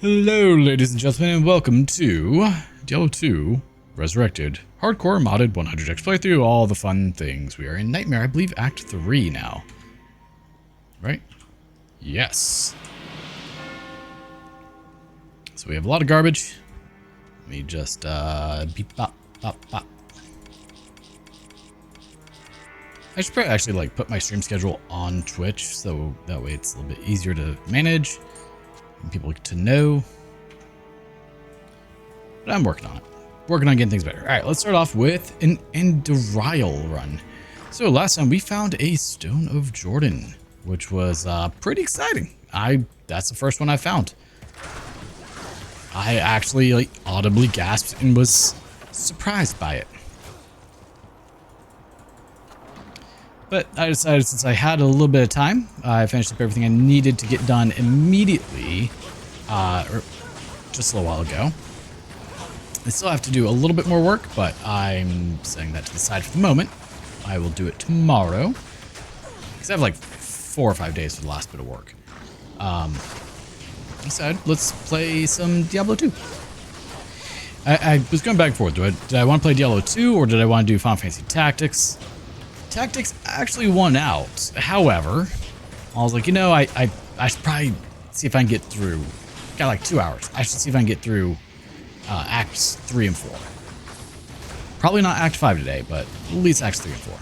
Hello, ladies and gentlemen, and welcome to Diablo 2 Resurrected. Hardcore modded 100x playthrough, all the fun things. We are in Nightmare, I believe Act 3 now. Right? Yes. So we have a lot of garbage. Let me just, beep, bop, bop, bop. I should probably actually, put my stream schedule on Twitch, so that way it's a little bit easier to manage. And people to know. But I'm working on it. Working on getting things better. Alright, let's start off with an Endurial run. So last time we found a Stone of Jordan, which was pretty exciting. That's the first one I found. I actually audibly gasped and was surprised by it. But I decided, since I had a little bit of time, I finished up everything I needed to get done immediately, or just a little while ago. I still have to do a little bit more work, but I'm setting that to the side for the moment. I will do it tomorrow, because I have 4 or 5 days for the last bit of work. I decided, let's play some Diablo 2. I was going back and forth. Did I want to play Diablo 2, or did I want to do Final Fantasy Tactics? Tactics actually won out. However, I was like, you know, I should probably see if I can get through. Got 2 hours. I should see if I can get through Acts 3 and 4. Probably not Act 5 today, but at least Acts 3 and 4.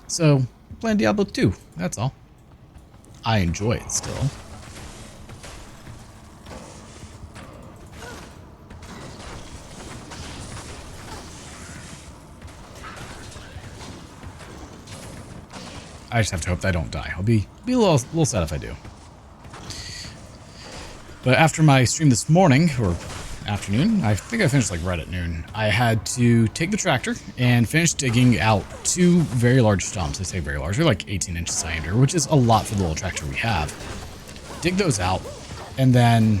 So, playing Diablo 2, that's all. I enjoy it still. I just have to hope that I don't die. I'll be a little sad if I do. But after my stream this morning, or afternoon, I think I finished right at noon, I had to take the tractor and finish digging out 2 very large stumps. I say very large, they're 18 inches diameter, which is a lot for the little tractor we have. Dig those out, and then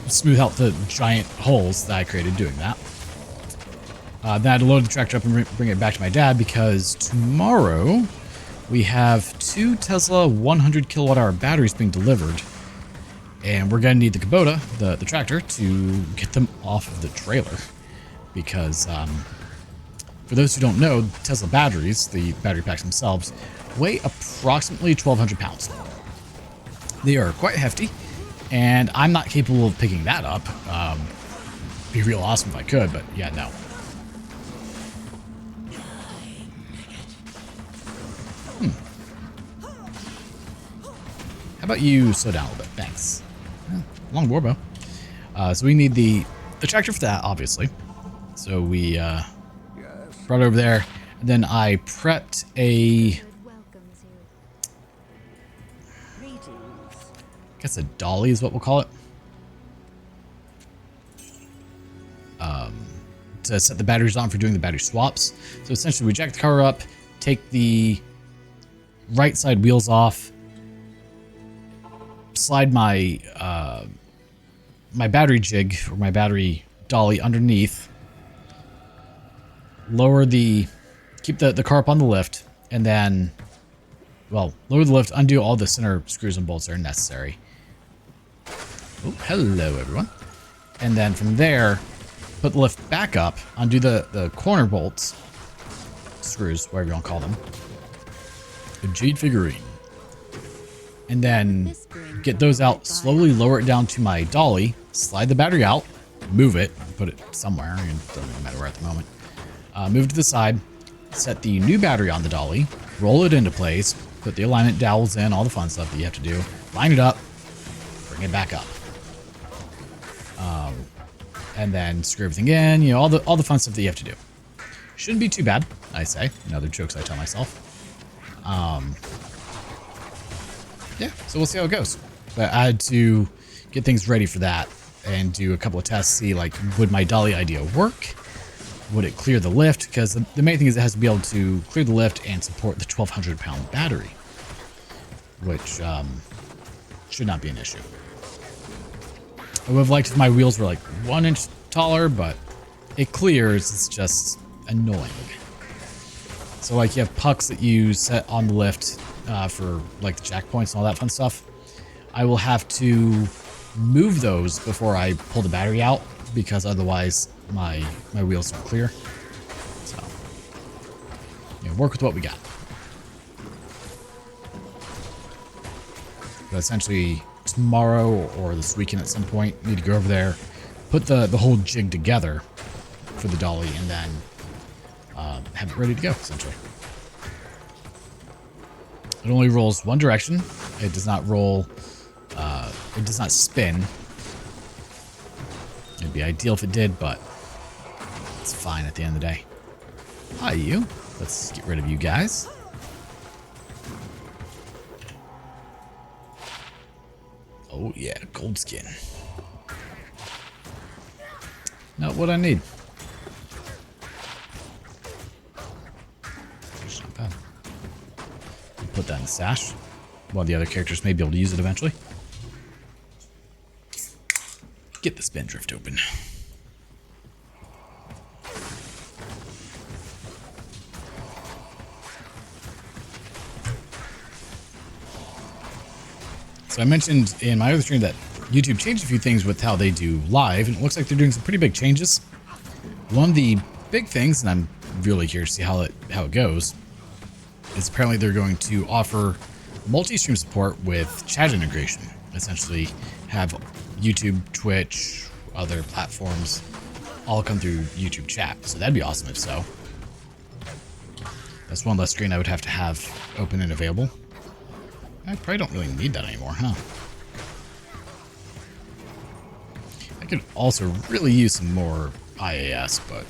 smooth out the giant holes that I created doing that. Then I had to load the tractor up and bring it back to my dad, because tomorrow we have 2 Tesla 100 kilowatt hour batteries being delivered. And we're going to need the Kubota, the tractor, to get them off of the trailer. Because for those who don't know, Tesla batteries, the battery packs themselves, weigh approximately 1,200 pounds. They are quite hefty, and I'm not capable of picking that up. Be real awesome if I could, but yeah, no. How about you slow down a little bit? Thanks. Long warbow. So we need the tractor for that, obviously. So we brought it over there. And then I prepped a... I guess a dolly is what we'll call it. To set the batteries on for doing the battery swaps. So essentially we jack the car up, take the right side wheels off, slide my my battery jig, or my battery dolly, underneath, keep the car up on the lift, and then, well, lower the lift, undo all the center screws and bolts that are necessary. Oh, hello everyone. And then from there, put the lift back up, undo the corner bolts, screws, whatever you want to call them. A jade figurine. And then get those out, slowly lower it down to my dolly, slide the battery out, move it, put it somewhere, it doesn't even matter where at the moment. Move it to the side, set the new battery on the dolly, roll it into place, put the alignment dowels in, all the fun stuff that you have to do, line it up, bring it back up. And then screw everything in, all the fun stuff that you have to do. Shouldn't be too bad, I say. Another jokes I tell myself. Yeah, so we'll see how it goes. But I had to get things ready for that and do a couple of tests, see would my dolly idea work? Would it clear the lift? Because the main thing is it has to be able to clear the lift and support the 1,200 pound battery, which should not be an issue. I would have liked if my wheels were 1 inch taller, but it clears, it's just annoying. So like you have pucks that you set on the lift for like the jack points and all that fun stuff. I will have to move those before I pull the battery out because otherwise my wheels don't clear. So yeah, work with what we got. But essentially tomorrow or this weekend at some point, need to go over there, put the whole jig together for the dolly, and then have it ready to go, essentially. It only rolls one direction. It does not roll, it does not spin. It'd be ideal if it did, but it's fine at the end of the day. Hi, you. Let's get rid of you guys. Oh yeah, gold skin. Not what I need. It's not bad. Put that in the stash. One of the other characters may be able to use it eventually. Get the spindrift open. So I mentioned in my other stream that YouTube changed a few things with how they do live, and it looks like they're doing some pretty big changes. One of the big things, and I'm really curious to see how it goes, is apparently they're going to offer multi-stream support with chat integration. Essentially have YouTube, Twitch, other platforms all come through YouTube chat. So that'd be awesome if so. That's one less screen I would have to have open and available. I probably don't really need that anymore, huh? I could also really use some more IAS, but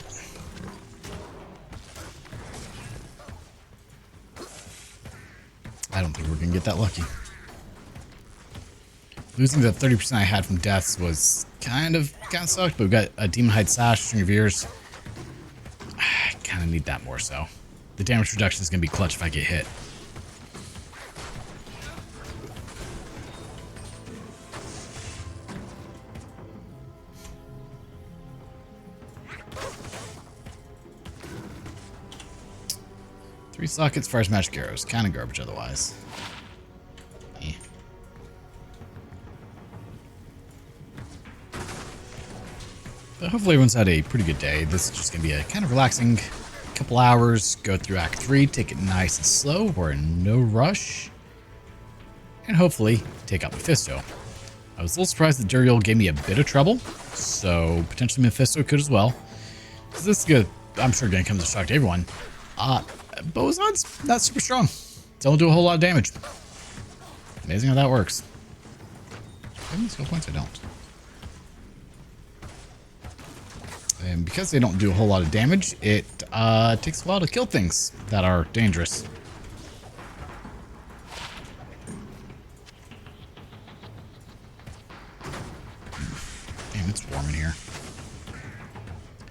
I don't think we're gonna get that lucky. Losing the 30% I had from deaths was kind of sucked, but we've got a Demon Hide Sash, String of Ears. I kind of need that more so. The damage reduction is gonna be clutch if I get hit. Three sockets, fires, magic arrows. Kind of garbage otherwise. Eh. But hopefully everyone's had a pretty good day. This is just going to be a kind of relaxing couple hours. Go through Act 3, take it nice and slow. We're in no rush. And hopefully take out Mephisto. I was a little surprised that Duriel gave me a bit of trouble. So potentially Mephisto could as well. Because this is good. I'm sure going to come as a shock to everyone. Bowazon's not super strong. Don't do a whole lot of damage. Amazing how that works. Do I have any skill points? I don't. And because they don't do a whole lot of damage, it takes a while to kill things that are dangerous. Damn, it's warm in here.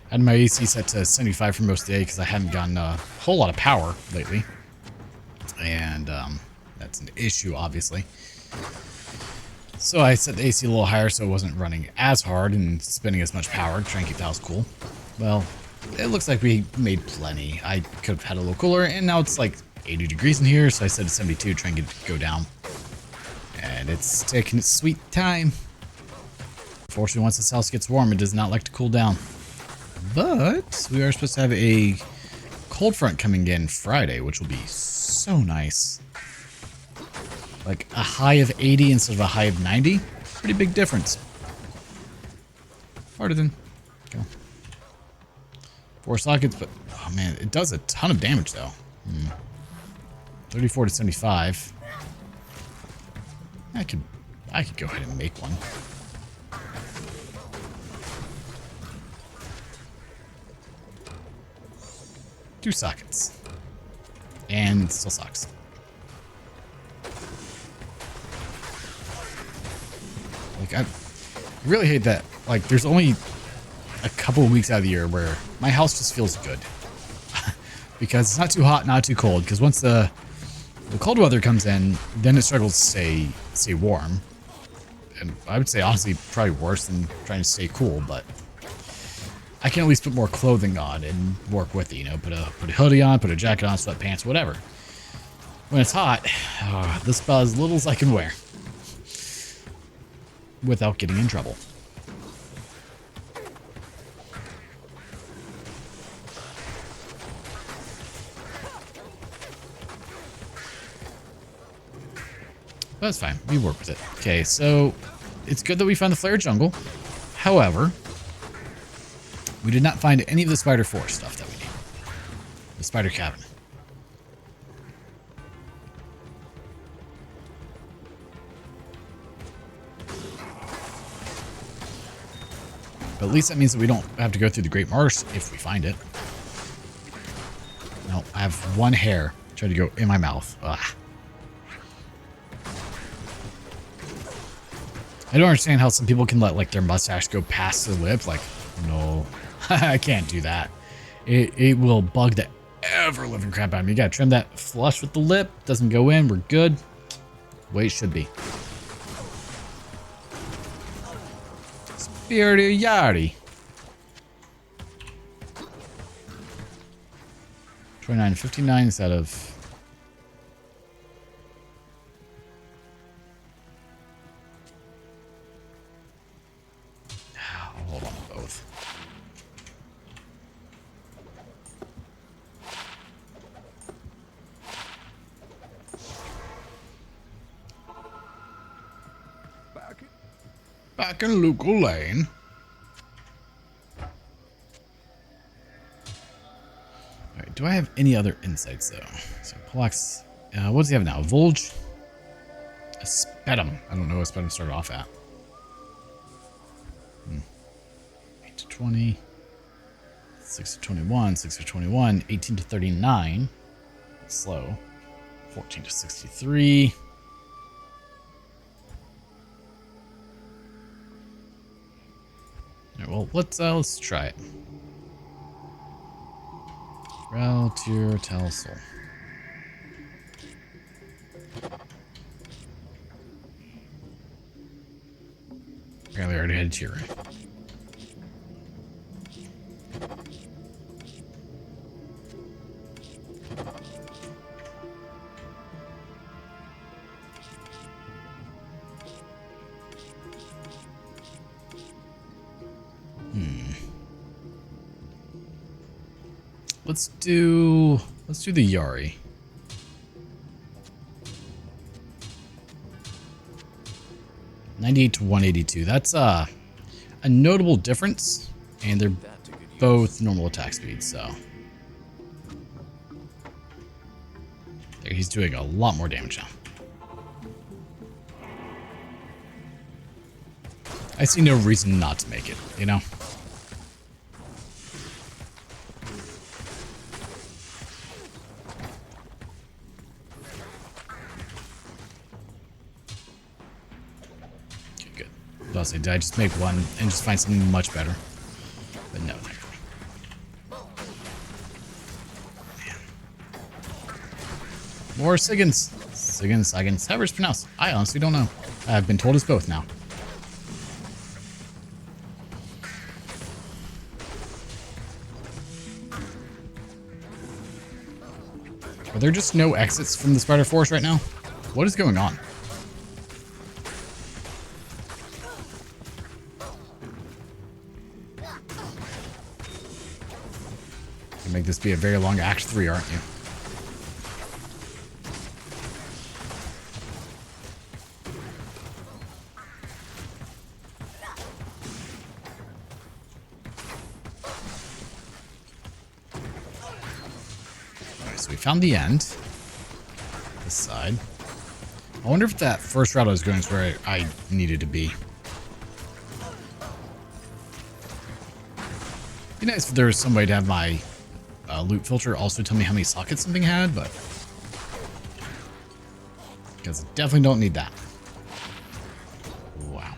I had my AC set to 75 for most of the day because I hadn't gotten a whole lot of power lately. And that's an issue, obviously. So I set the AC a little higher so it wasn't running as hard and spending as much power to try and keep the house cool. Well, it looks like we made plenty. I could have had a little cooler, and now it's like 80 degrees in here, so I set it to 72 to try and get it to go down. And it's taking its sweet time. Unfortunately, once this house gets warm, it does not like to cool down. But we are supposed to have a cold front coming in Friday, which will be so nice. Like a high of 80 instead of a high of 90. Pretty big difference. Harder than... Go. 4 sockets, but... Oh man, it does a ton of damage though. 34 to 75. I could go ahead and make one. Two sockets. And still sucks. Like, I really hate that. Like, there's only a couple of weeks out of the year where my house just feels good. Because it's not too hot, not too cold. Because once the cold weather comes in, then it struggles to stay warm. And I would say, honestly, probably worse than trying to stay cool. But I can at least put more clothing on and work with it, you know, put a hoodie on, put a jacket on, sweatpants, whatever. When it's hot, this is about as little as I can wear without getting in trouble. That's fine. We work with it. Okay, so it's good that we found the flare jungle. However, we did not find any of the spider forest stuff that we need. The spider cabin. But at least that means that we don't have to go through the Great Marsh if we find it. No, I have one hair trying to go in my mouth. Ugh. I don't understand how some people can let like their mustache go past their lip. Like, no, I can't do that. It will bug the ever living crap out of me. You gotta trim that flush with the lip. Doesn't go in. We're good. The way it should be. Spirity yardy. 29.59 instead of. Hold on, both. Back in Lucal Lane. Alright, do I have any other insights though? So Pollux, what does he have now? Volge? A Spetum. I don't know what Spetum started off at. 8 to 20. 6 to 21. 6 to 21. 18 to 39. That's slow. 14 to 63. Alright, well, let's try it. Reltier Telsol. Apparently I already had a tier. Let's do the Yari. $98 to $182. That's a notable difference, and they're both normal attack speeds, so there, he's doing a lot more damage now. I see no reason not to make it, you know? Say, did I just make one and just find something much better? But no, thankfully. Man. More Siggins. Siggins. However it's pronounced. I honestly don't know. I've been told it's both now. Are there just no exits from the Spider Forest right now? What is going on? Make this be a very long Act 3, aren't you? Alright, so we found the end. This side. I wonder if that first route I was going is where I needed to be. It'd be nice if there was some way to have my loot filter also tell me how many sockets something had, but because I definitely don't need that. Wow.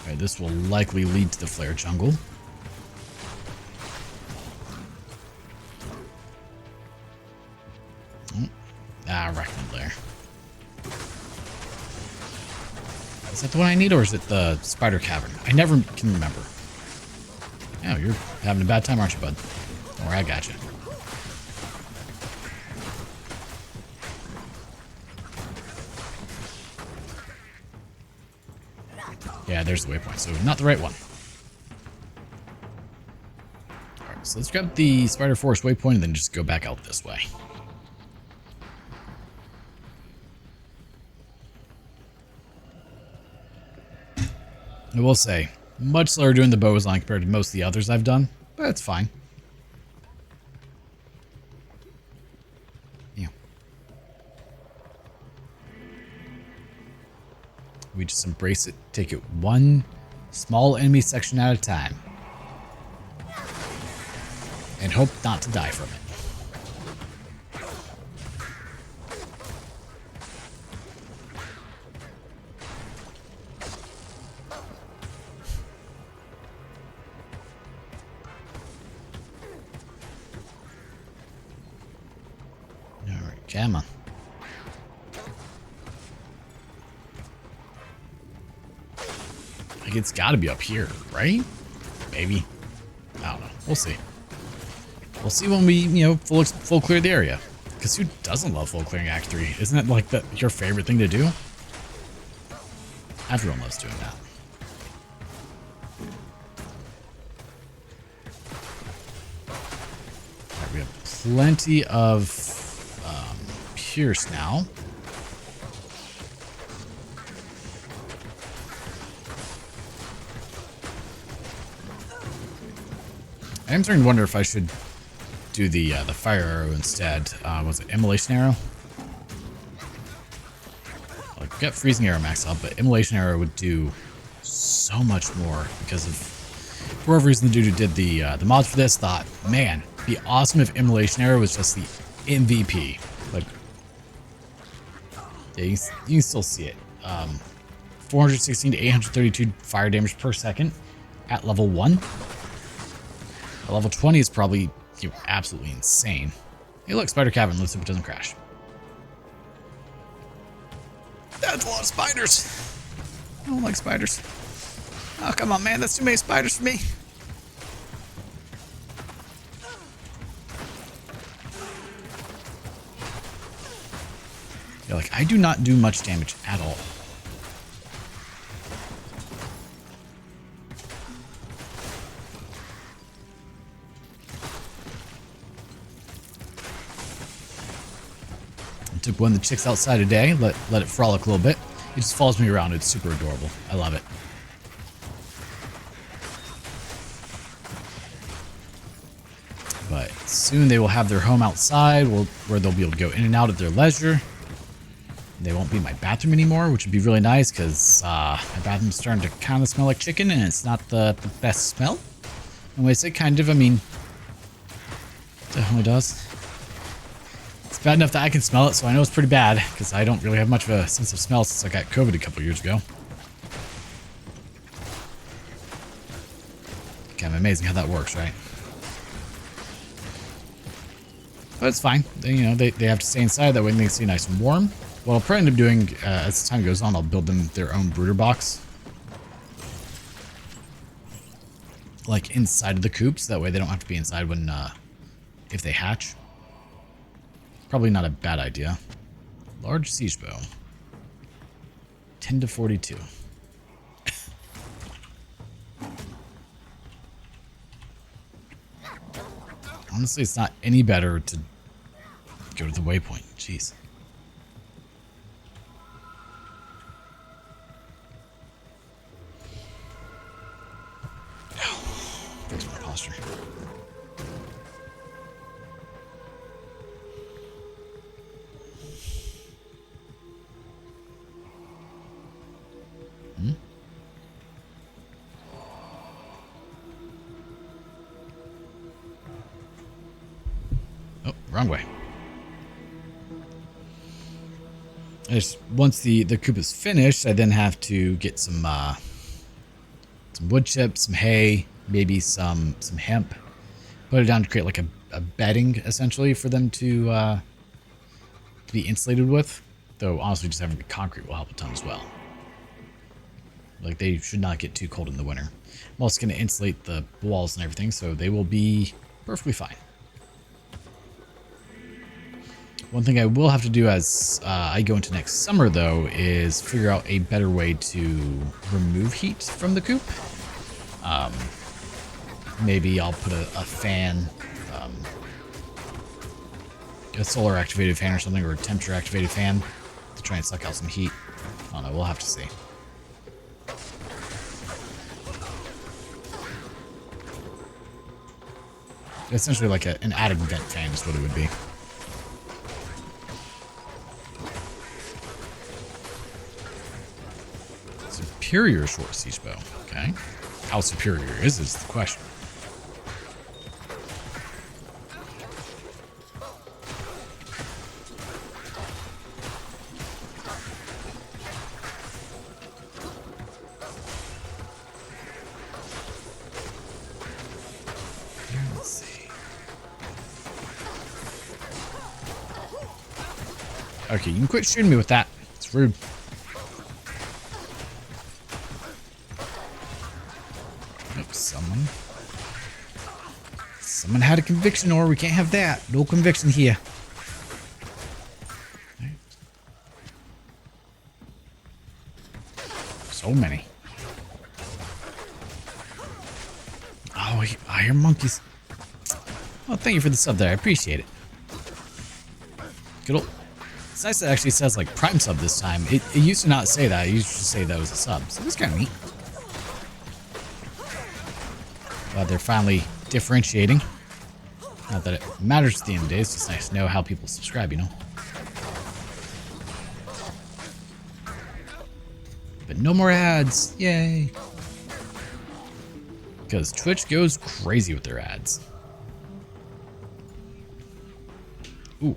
Okay, this will likely lead to the flare jungle. Arachnid there. Is that the one I need, or is it the spider cavern? I never can remember. Oh, you're having a bad time, aren't you, bud? Don't worry, I got you. Yeah, there's the waypoint, so not the right one. Alright, so let's grab the Spider Forest waypoint and then just go back out this way. I will say, much slower doing the Bowazon compared to most of the others I've done, but it's fine. Yeah. We just embrace it, take it one small enemy section at a time, and hope not to die from it. Come on. Like, it's got to be up here, right? Maybe. I don't know. We'll see. We'll see when we, you know, full clear the area. Because who doesn't love full clearing Act 3? Isn't it like your favorite thing to do? Everyone loves doing that. All right, we have plenty of Pierce now. I'm starting to wonder if I should do the fire arrow instead. Was it immolation arrow? Like, we got freezing arrow maxed out, but immolation arrow would do so much more because of, for whatever reason, the dude who did the mods for this thought, man, it'd be awesome if immolation arrow was just the MVP. Like, yeah, you can still see it. 416 to 832 fire damage per second at level 1. At level 20 is probably, you know, absolutely insane. Hey, look, Spider Cavern. Let's see if it doesn't crash. That's a lot of spiders. I don't like spiders. Oh, come on, man. That's too many spiders for me. Yeah, like, I do not do much damage at all. I took one of the chicks outside today, let it frolic a little bit. It just follows me around. It's super adorable. I love it. But soon they will have their home outside where they'll be able to go in and out at their leisure. They won't be in my bathroom anymore, which would be really nice because my bathroom's starting to kind of smell like chicken and it's not the best smell. And when I say kind of, I mean, it definitely does. It's bad enough that I can smell it, so I know it's pretty bad because I don't really have much of a sense of smell since I got COVID a couple years ago. Kind of amazing how that works, right? But it's fine. They have to stay inside, that way they can stay nice and warm. What I'll probably end up doing as time goes on, I'll build them their own brooder box. Like inside of the coops, that way they don't have to be inside when if they hatch. Probably not a bad idea. Large siege bow. 10 to 42. Honestly, it's not any better to go to the waypoint. Jeez. Fix my posture. Oh, wrong way. Once the coop is finished, I then have to get some wood chips, some hay, maybe some hemp. Put it down to create like a bedding, essentially, for them to be insulated with. Though, honestly, just having the concrete will help a ton as well. Like, they should not get too cold in the winter. I'm also going to insulate the walls and everything, so they will be perfectly fine. One thing I will have to do as I go into next summer, though, is figure out a better way to remove heat from the coop. Maybe I'll put a fan, a solar activated fan or something, or a temperature activated fan to try and suck out some heat. I don't know, we'll have to see. Essentially like an attic vent fan is what it would be. Superior short siege bow. Okay. How superior is the question. Let's see. Okay, you can quit shooting me with that. It's rude. Someone had a conviction, or we can't have that. No conviction here. Right. So many. Oh, I hear monkeys. Oh, thank you for the sub there. I appreciate it. Good old. It's nice that it actually says like Prime sub this time. It used to not say that. It used to say that was a sub. So that's kind of neat. They're finally differentiating. Not that it matters at the end of the day, it's just nice to know how people subscribe, you know? But no more ads. Yay. Because Twitch goes crazy with their ads. Ooh.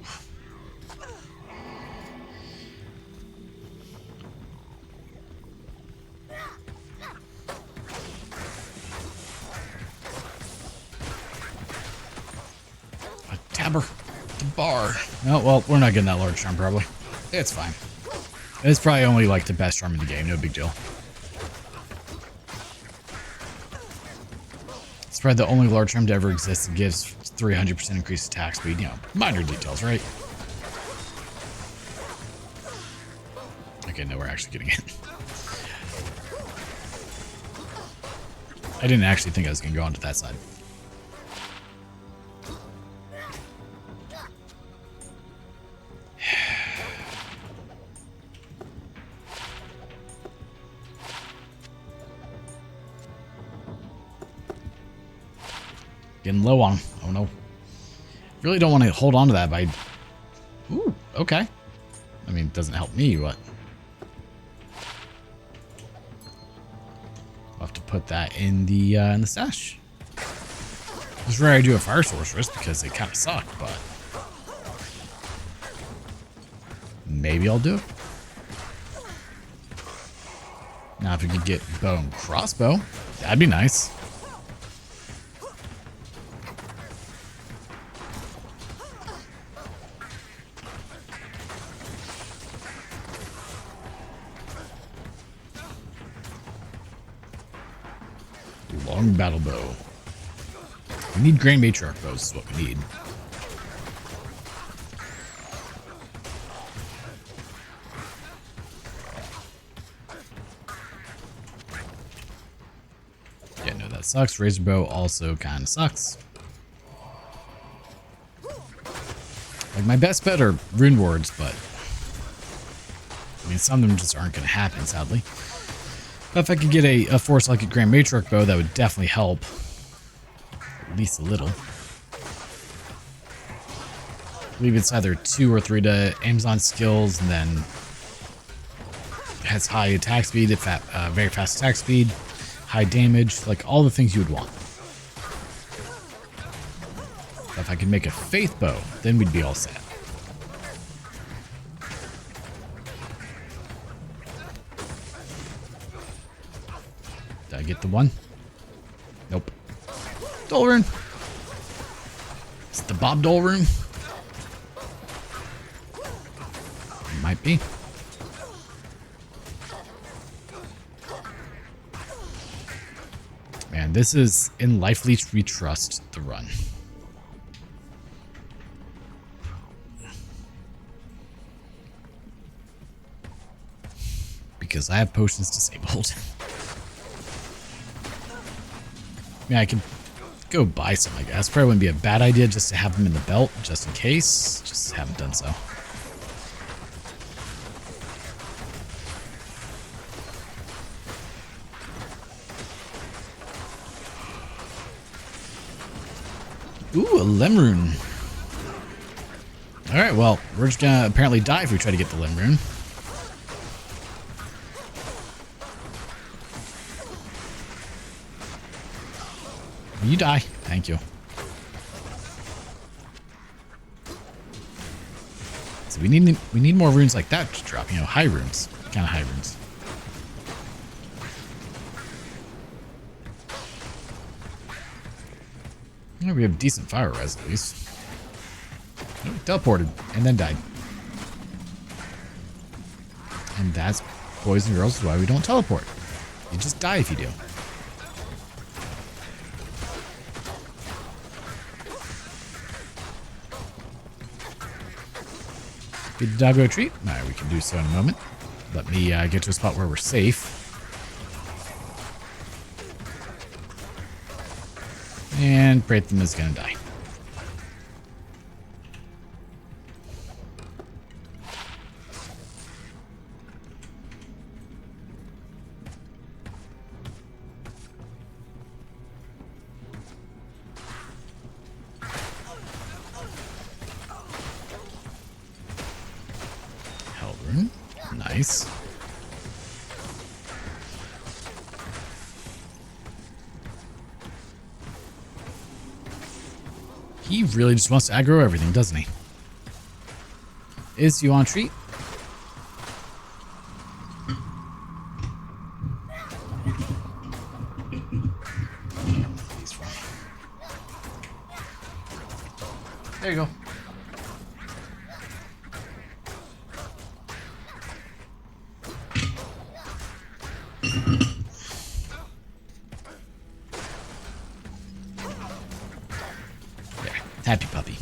Tabber. The bar. No, well, we're not getting that large charm, probably. It's fine. It's probably only, like, the best charm in the game. No big deal. It's probably the only large charm to ever exist that gives 300% increased attack speed. You know, minor details, right? Okay, no, we're actually getting it. I didn't actually think I was going to go onto that side. Getting low on him. Oh no. Really don't want to hold on to that by... Ooh, okay. I mean, it doesn't help me, but... I'll have to put that in the stash. This is where I do a fire sorceress because they kind of suck, but... Maybe I'll do it. Now if we could get bow and crossbow, that'd be nice. Long battle bow. We need Grand Matriarch bows is what we need. Yeah, no, that sucks. Razor bow also kind of sucks. Like, my best bet are rune wards, but I mean, some of them just aren't going to happen, sadly. But if I could get a force like a Grand Matriarch bow, that would definitely help. At least a little. I believe it's either 2 or 3 to Amazon skills, and then it has high attack speed, very fast attack speed, high damage, like all the things you would want. But if I could make a faith bow, then we'd be all set. Did I get the one? Nope. Dole rune. Is it the Bob Dole rune? It might be. And this is in Life Leech we trust the run. Because I have potions disabled. Yeah, I can go buy some, I guess. Probably wouldn't be a bad idea just to have them in the belt, just in case. Just haven't done so. Ooh, a Limrune. Alright, well, we're just gonna apparently die if we try to get the Limrune. You die. Thank you. So we need more runes like that to drop, you know, high runes. Kind of high runes. Well, we have decent fire res at least. Oh, teleported and then died. And that's, boys and girls, why we don't teleport. You just die if you do. Did the doggo treat? Alright, we can do so in a moment. Let me get to a spot where we're safe. And Pratham is gonna die. Nice. He really just wants to aggro everything, doesn't he? Is you on treat? There you go. Happy puppy.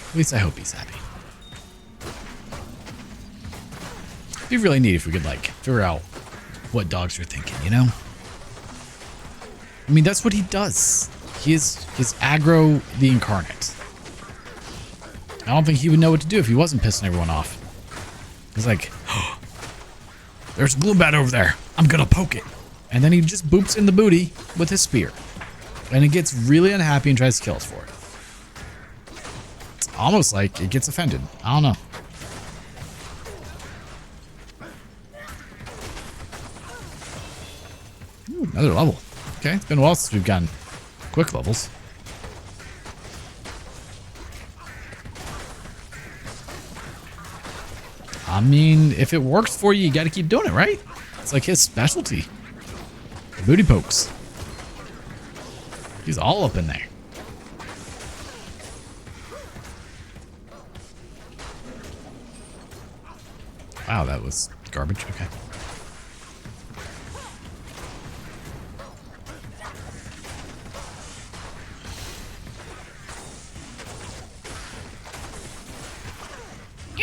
At least I hope he's happy. It'd be really neat if we could, like, figure out what dogs are thinking, you know? I mean, that's what he does. He's aggro the incarnate. I don't think he would know what to do if he wasn't pissing everyone off. He's like, oh, there's a Gloombat over there. I'm gonna poke it. And then he just boops in the booty with his spear. And it gets really unhappy and tries to kill us for it. It's almost like it gets offended. I don't know. Ooh, another level. Okay, it's been a while since we've gotten quick levels. I mean, if it works for you, you gotta keep doing it, right? It's like his specialty. Booty pokes. He's all up in there. Wow, that was garbage. Okay.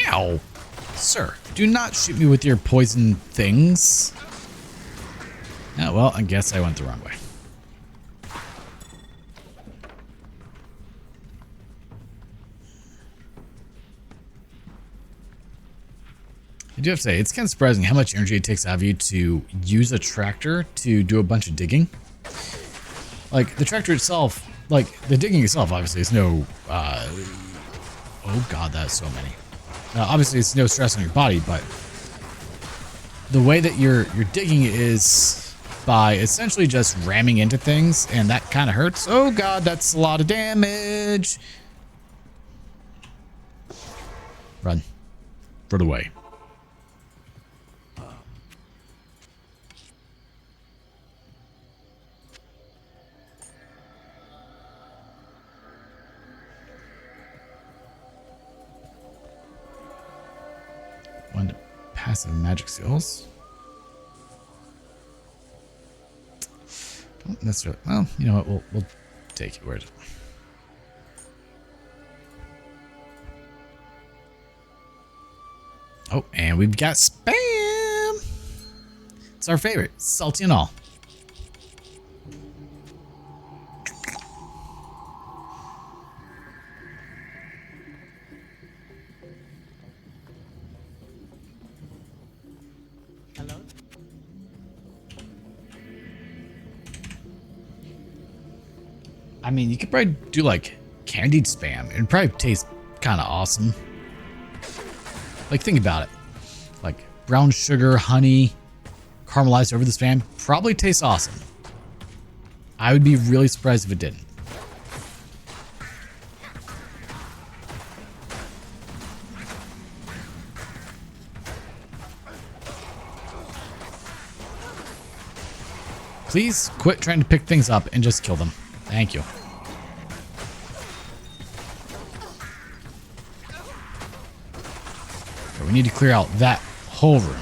Ow. Sir, do not shoot me with your poison things. Oh, well, I guess I went the wrong way. I do have to say, it's kind of surprising how much energy it takes out of you to use a tractor to do a bunch of digging. Like, the tractor itself, like, the digging itself, obviously, is no, oh god, that's so many. Obviously, it's no stress on your body, but the way that you're digging is by essentially just ramming into things, and that kind of hurts. Oh god, that's a lot of damage. Run. Run away. One passive magic skills. Don't necessarily. Well, you know what? We'll take it. Where is it? Oh, and we've got spam. It's our favorite, salty and all. Hello? I mean, you could probably do like candied spam. It'd probably taste kind of awesome. Like, think about it. Like brown sugar, honey, caramelized over the spam. Probably tastes awesome. I would be really surprised if it didn't. Please quit trying to pick things up and just kill them. Thank you. Okay, we need to clear out that whole room.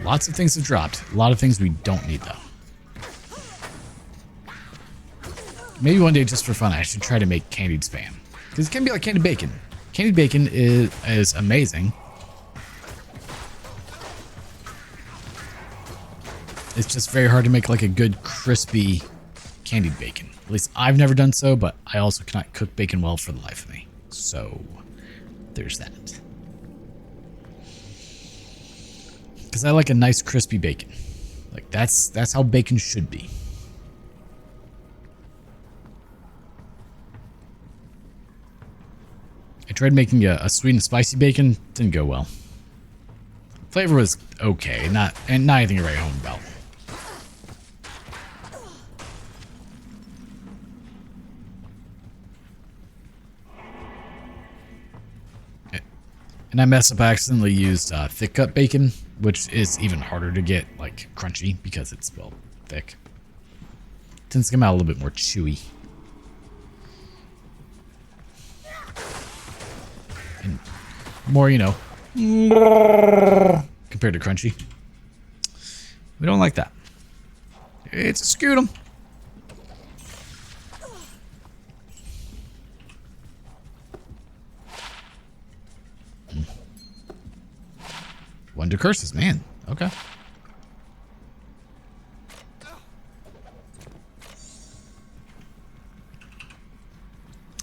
Lots of things have dropped. A lot of things we don't need, though. Maybe one day, just for fun, I should try to make candied spam. Because it can be like candied bacon. Candied bacon is amazing. It's just very hard to make like a good crispy candied bacon. At least I've never done so, but I also cannot cook bacon well for the life of me. So there's that. Because I like a nice crispy bacon. Like that's how bacon should be. I tried making a sweet and spicy bacon. Didn't go well. Flavor was okay, not anything to write home about. And I messed up. I accidentally used thick cut bacon, which is even harder to get like crunchy because it's, well, thick. Tends to come out a little bit more chewy. And more, you know, compared to crunchy. We don't like that. It's a scoot 'em. Wonder curses, man. Okay.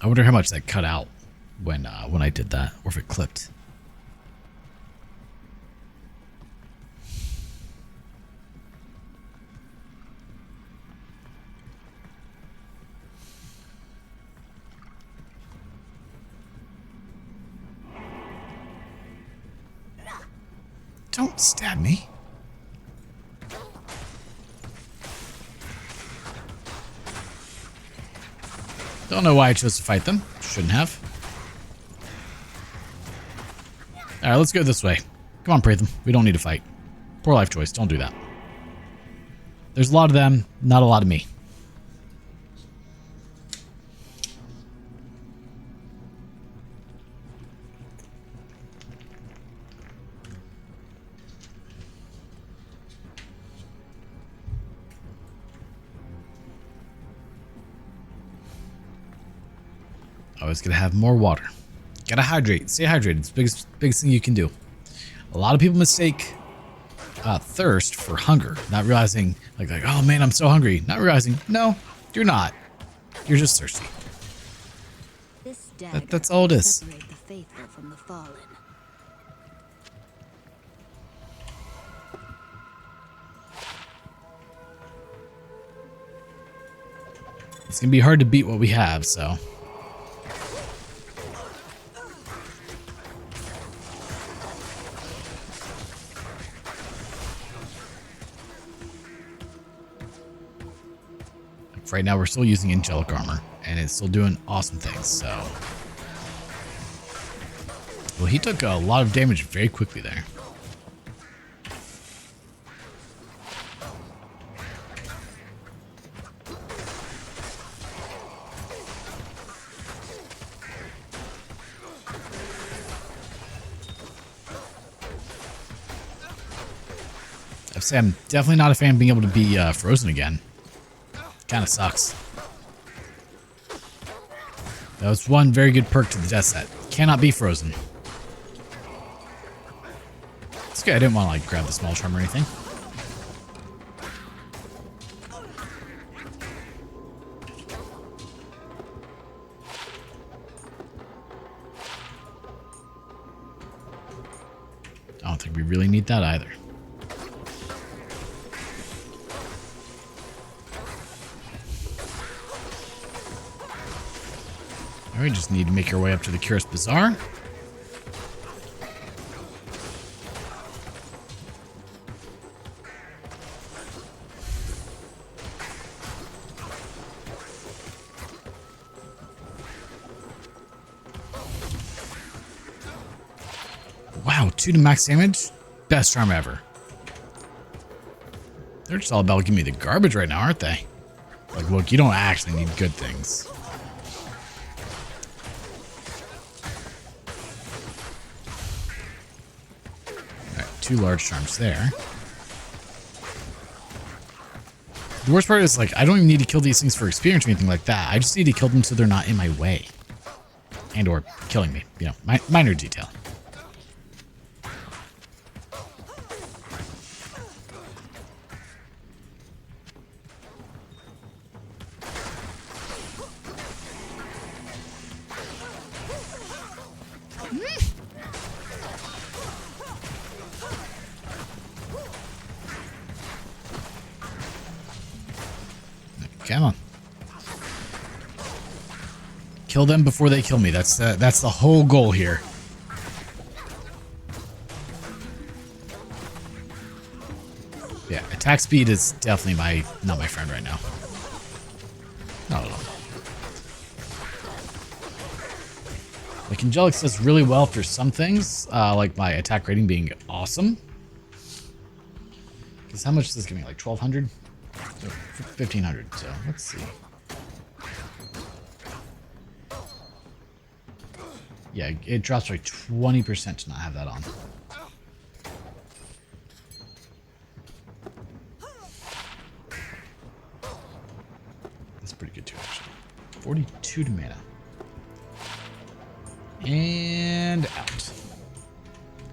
I wonder how much that cut out when I did that, or if it clipped. Don't stab me. Don't know why I chose to fight them. Shouldn't have. Alright, let's go this way. Come on, Pratham. We don't need to fight. Poor life choice. Don't do that. There's a lot of them, not a lot of me. Always gotta have more water. Gotta hydrate. Stay hydrated. It's the biggest thing you can do. A lot of people mistake thirst for hunger, not realizing like oh man, I'm so hungry. Not realizing no, you're not. You're just thirsty. That's all it is. Separate the faithful from the fallen. It's gonna be hard to beat what we have, so. Right now we're still using angelic armor and it's still doing awesome things, so. Well, he took a lot of damage very quickly there. I'd say I'm definitely not a fan of being able to be frozen again. Kind of sucks. That was one very good perk to the death set. Cannot be frozen. It's good. I didn't want to like grab the small charm or anything. I don't think we really need that either. All right, just need to make our way up to the Curious Bazaar. Wow, 2 to max damage? Best charm ever. They're just all about giving me the garbage right now, aren't they? Like, look, you don't actually need good things. Alright, 2 large charms there. The worst part is, like, I don't even need to kill these things for experience or anything like that. I just need to kill them so they're not in my way. And or killing me. You know, minor detail. Come on. Kill them before they kill me. That's the whole goal here. Yeah, attack speed is definitely not my friend right now. Not at all. Like Angelic does really well for some things, like my attack rating being awesome. Because how much is this giving? Like 1,200? 1,500, so let's see. Yeah, it drops by 20% to not have that on. That's pretty good too, actually. 42 to mana. And out.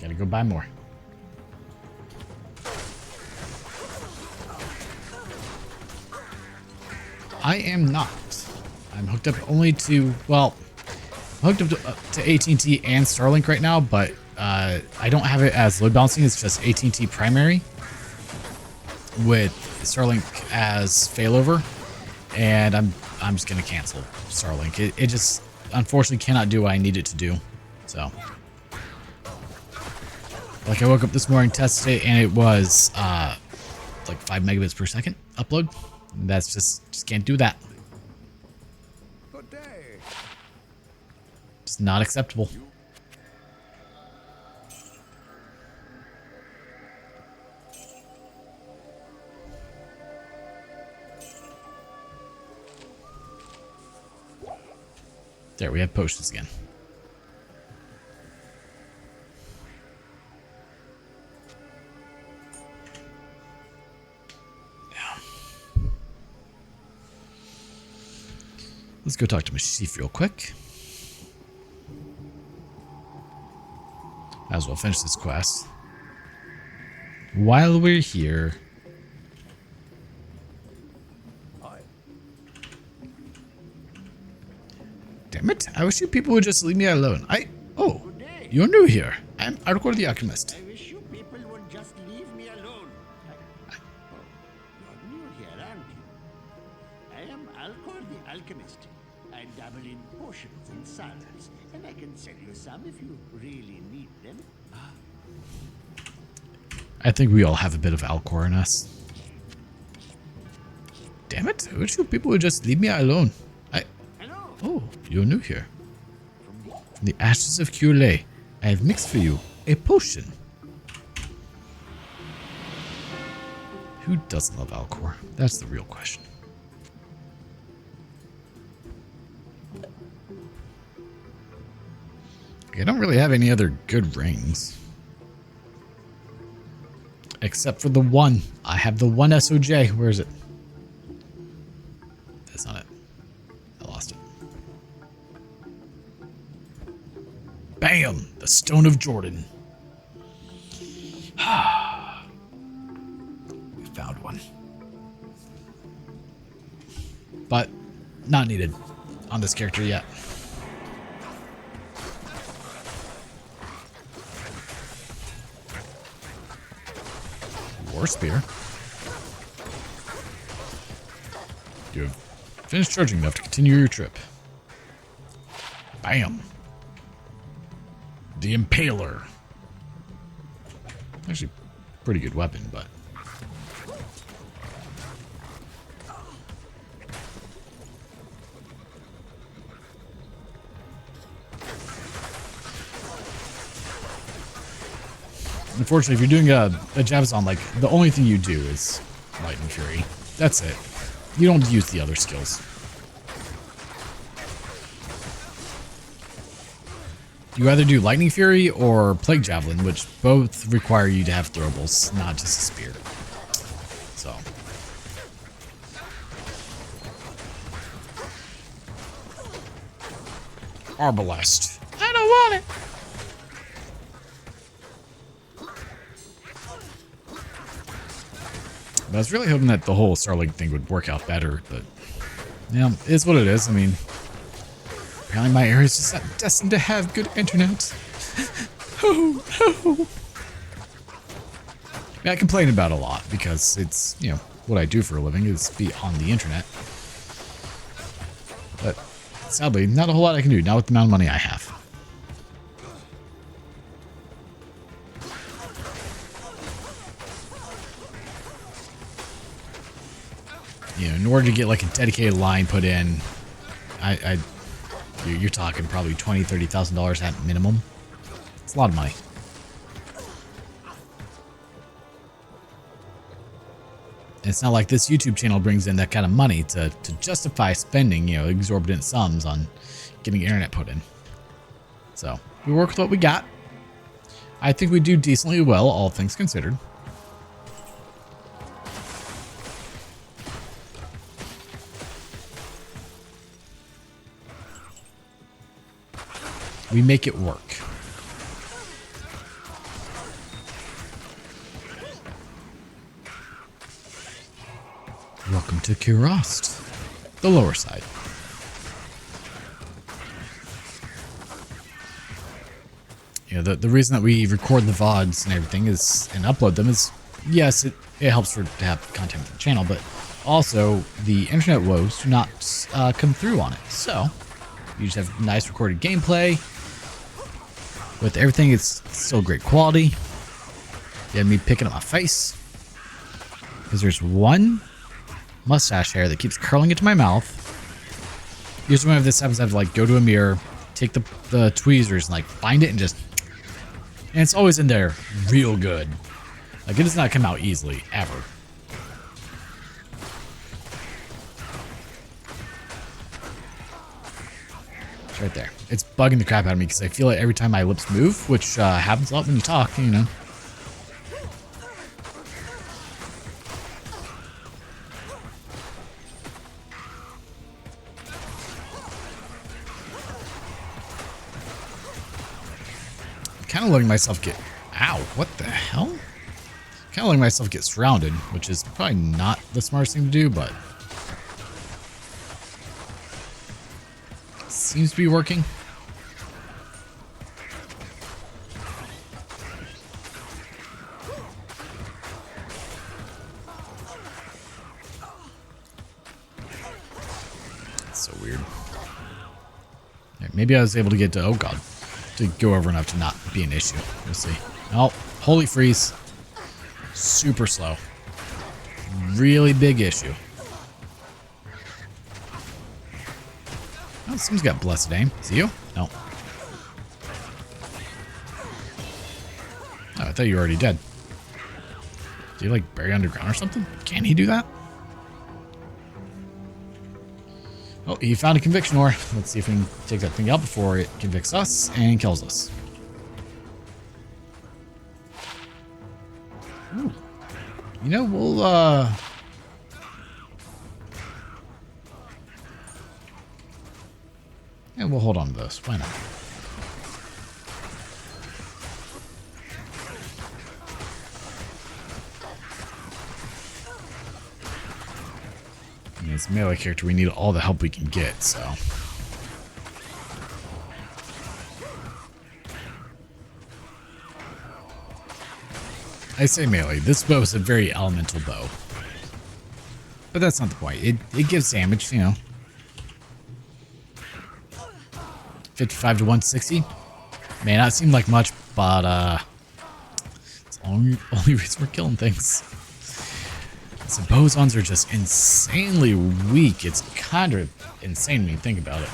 Gotta go buy more. I am not. I'm hooked up only to, well, I'm hooked up to AT&T and Starlink right now, but I don't have it as load balancing. It's just AT&T primary with Starlink as failover, and I'm just gonna cancel Starlink. It just unfortunately cannot do what I need it to do. So, like I woke up this morning, tested it, and it was like 5 megabits per second upload. That's just can't do that. It's not acceptable. There, we have potions again. Let's go talk to Mashif real quick. Might as well finish this quest. While we're here. Damn it. I wish you people would just leave me alone. Oh, you're new here. I'm Arcor the Alchemist. I wish you people would just leave me alone. You're new here, aren't you? I am Alcor the Alchemist. I dabble in potions and salves, and I can sell you some if you really need them. I think we all have a bit of Alcor in us. Damn it. I wish you people would just leave me alone. Hello. Oh, you're new here. From the ashes of Curele, I have mixed for you a potion. Who doesn't love Alcor? That's the real question. I don't really have any other good rings. Except for the one. I have the one SOJ. Where is it? That's not it. I lost it. Bam! The Stone of Jordan. We found one. But not needed on this character yet. War Spear. You have finished charging enough to continue your trip. Bam. The Impaler. Actually, pretty good weapon, but... Unfortunately, if you're doing a Bowazon, like, the only thing you do is Lightning Fury. That's it. You don't use the other skills. You either do Lightning Fury or Plague Javelin, which both require you to have throwables, not just a spear. So. Arbalest. I don't want it. I was really hoping that the whole Starlink thing would work out better, but yeah, it is what it is. I mean, apparently my area is just not destined to have good internet. I complain about it a lot because it's, you know, what I do for a living is be on the internet. But sadly, not a whole lot I can do, not with the amount of money I have. You know, in order to get like a dedicated line put in, you're talking probably $20,000-$30,000 at minimum. It's a lot of money. And it's not like this YouTube channel brings in that kind of money to justify spending, you know, exorbitant sums on getting internet put in. So we work with what we got. I think we do decently well, all things considered. We make it work. Welcome to Kirost, the lower side. You know, the reason that we record the VODs and everything is and upload them is, yes, it helps to have content for the channel, but also the internet woes do not come through on it. So you just have nice recorded gameplay. With everything, it's still great quality. You have me picking up my face. Because there's one mustache hair that keeps curling into my mouth. Usually whenever this happens, I have to like go to a mirror, take the tweezers and like find it and just... And it's always in there real good. Like it does not come out easily, ever. It's right there. It's bugging the crap out of me because I feel it every time my lips move, which happens a lot when you talk, you know. Kind of letting myself get... Ow, what the hell? Kind of letting myself get surrounded, which is probably not the smartest thing to do, but... Seems to be working. That's so weird. Yeah, maybe I was able to get to... Oh, God. To go over enough to not be an issue. We'll see. Oh, holy freeze. Super slow. Really big issue. Oh, someone's got blessed aim. Is it you? No. Oh, I thought you were already dead. Is he like buried underground or something? Can he do that? Oh, he found a conviction ore. Let's see if we can take that thing out before it convicts us and kills us. Ooh, You know, we'll yeah, we'll hold on to this. Why not? I mean, it's a melee character. We need all the help we can get, so. I say melee. This bow is a very elemental bow. But that's not the point. It gives damage, you know. 55 to 160. May not seem like much, but it's the only reason we're killing things. So Bowazons are just insanely weak. It's kind of insane when you think about it.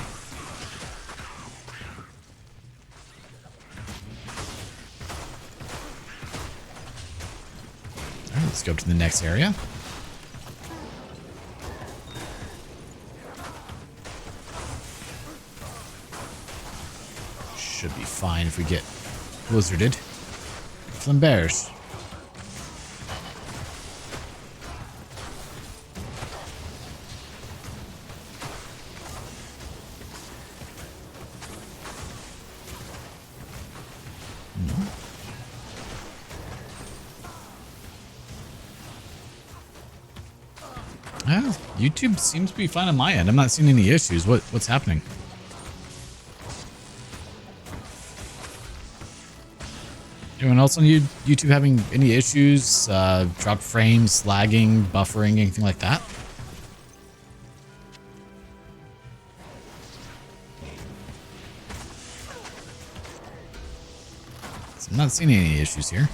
Alright, let's go to the next area. Should be fine if we get blizzarded. Some bears. Well, YouTube seems to be fine on my end. I'm not seeing any issues. What's happening? Anyone else on YouTube having any issues? Dropped frames, lagging, buffering, anything like that? So I'm not seeing any issues here.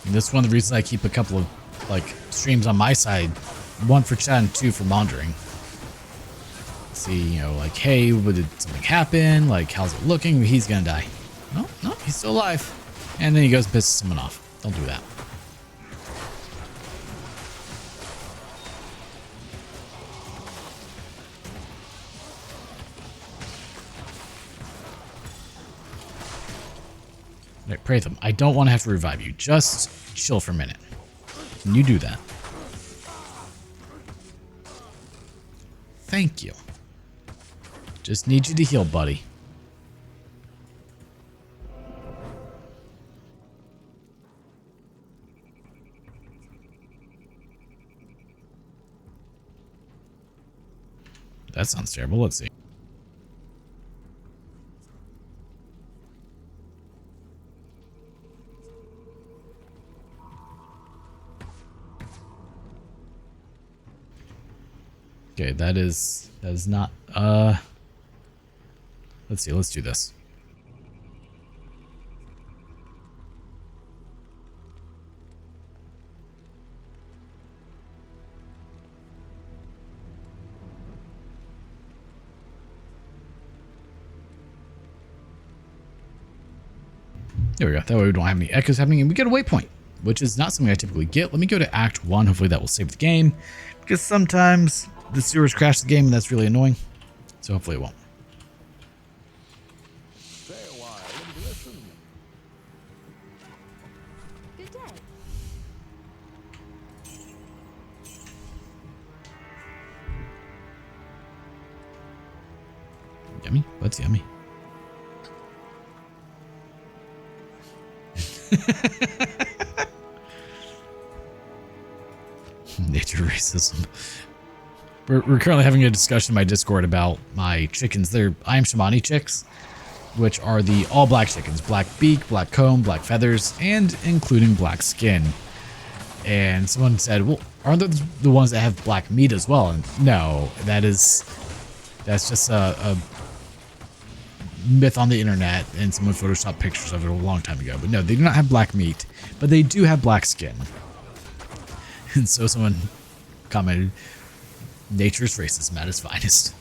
And this is one of the reasons I keep a couple of streams on my side, one for chat and two for monitoring. See, you know, like, hey, did something happen? Like, how's it looking? He's gonna die. No, he's still alive. And then he goes and pisses someone off. Don't do that. Alright, Pratham, I don't want to have to revive you. Just chill for a minute. Can you do that? Thank you. Just need you to heal, buddy. That sounds terrible. Let's see. Okay, that is not let's see, let's do this. There we go. That way we don't have any echoes happening and we get a waypoint, which is not something I typically get. Let me go to Act 1. Hopefully that will save the game, because sometimes the sewers crash the game and that's really annoying. So hopefully it won't. Good day. Yummy? What's yummy? Nature racism. We're currently having a discussion in my Discord about my chickens. They're I'm Shamani chicks, which are the all black chickens. Black beak, black comb, black feathers, and including black skin. And someone said, well, aren't those the ones that have black meat as well? And no, that's just a myth on the internet, and someone photoshopped pictures of it a long time ago. But no, they do not have black meat, but they do have black skin. And so someone commented, nature's racism at its finest.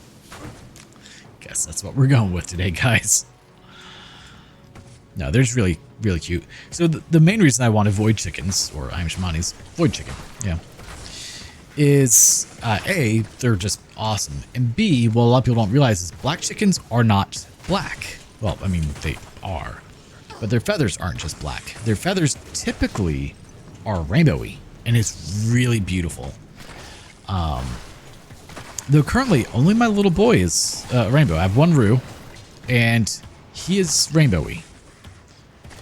Guess that's what we're going with today, guys. No, they're just really, really cute. So the main reason I wanted void chickens, or I'm Shamani's void chicken, yeah, is A, they're just awesome, and B, what a lot of people don't realize is black chickens are not black. Well, I mean, they are. but their feathers aren't just black. Their feathers typically are rainbowy, and it's really beautiful. Though currently only my little boy is rainbow. I have one Roo, and he is rainbowy.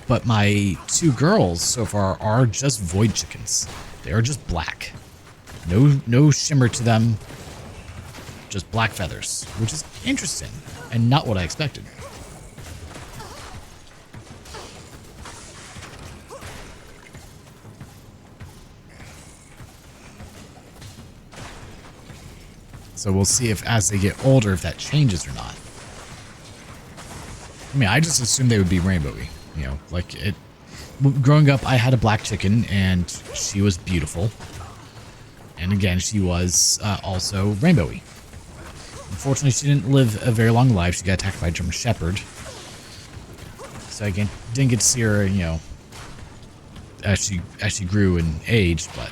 But my 2 girls so far are just void chickens. They are just black. No shimmer to them. Just black feathers, which is interesting and not what I expected. So we'll see if as they get older, if that changes or not. I mean, I just assumed they would be rainbowy. You know, like it. Growing up, I had a black chicken, and she was beautiful. And again, she was also rainbowy. Unfortunately, she didn't live a very long life. She got attacked by a German Shepherd. So again, didn't get to see her, you know, as she grew in age, but.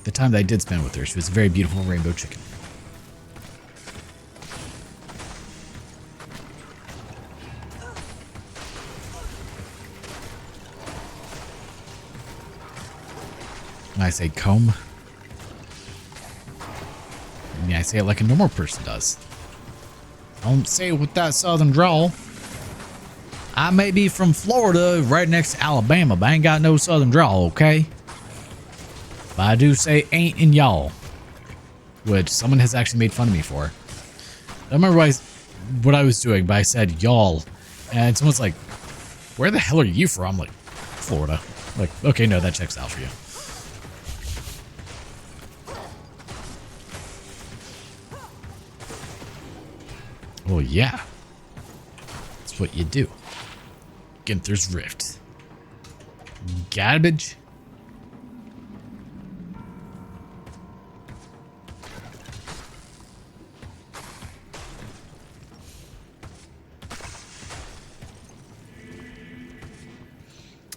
The time that I did spend with her, she was a very beautiful rainbow chicken. When I say comb, I mean I say it like a normal person does. Don't say it with that southern drawl. I may be from Florida, right next to Alabama, but I ain't got no southern drawl, okay? But I do say ain't and y'all, which someone has actually made fun of me for. I don't remember what I was doing, but I said y'all, and someone's like, where the hell are you from? I'm like, Florida. I'm like, okay, no, that checks out for you. Well, yeah. That's what you do. Ginther's Rift. Garbage.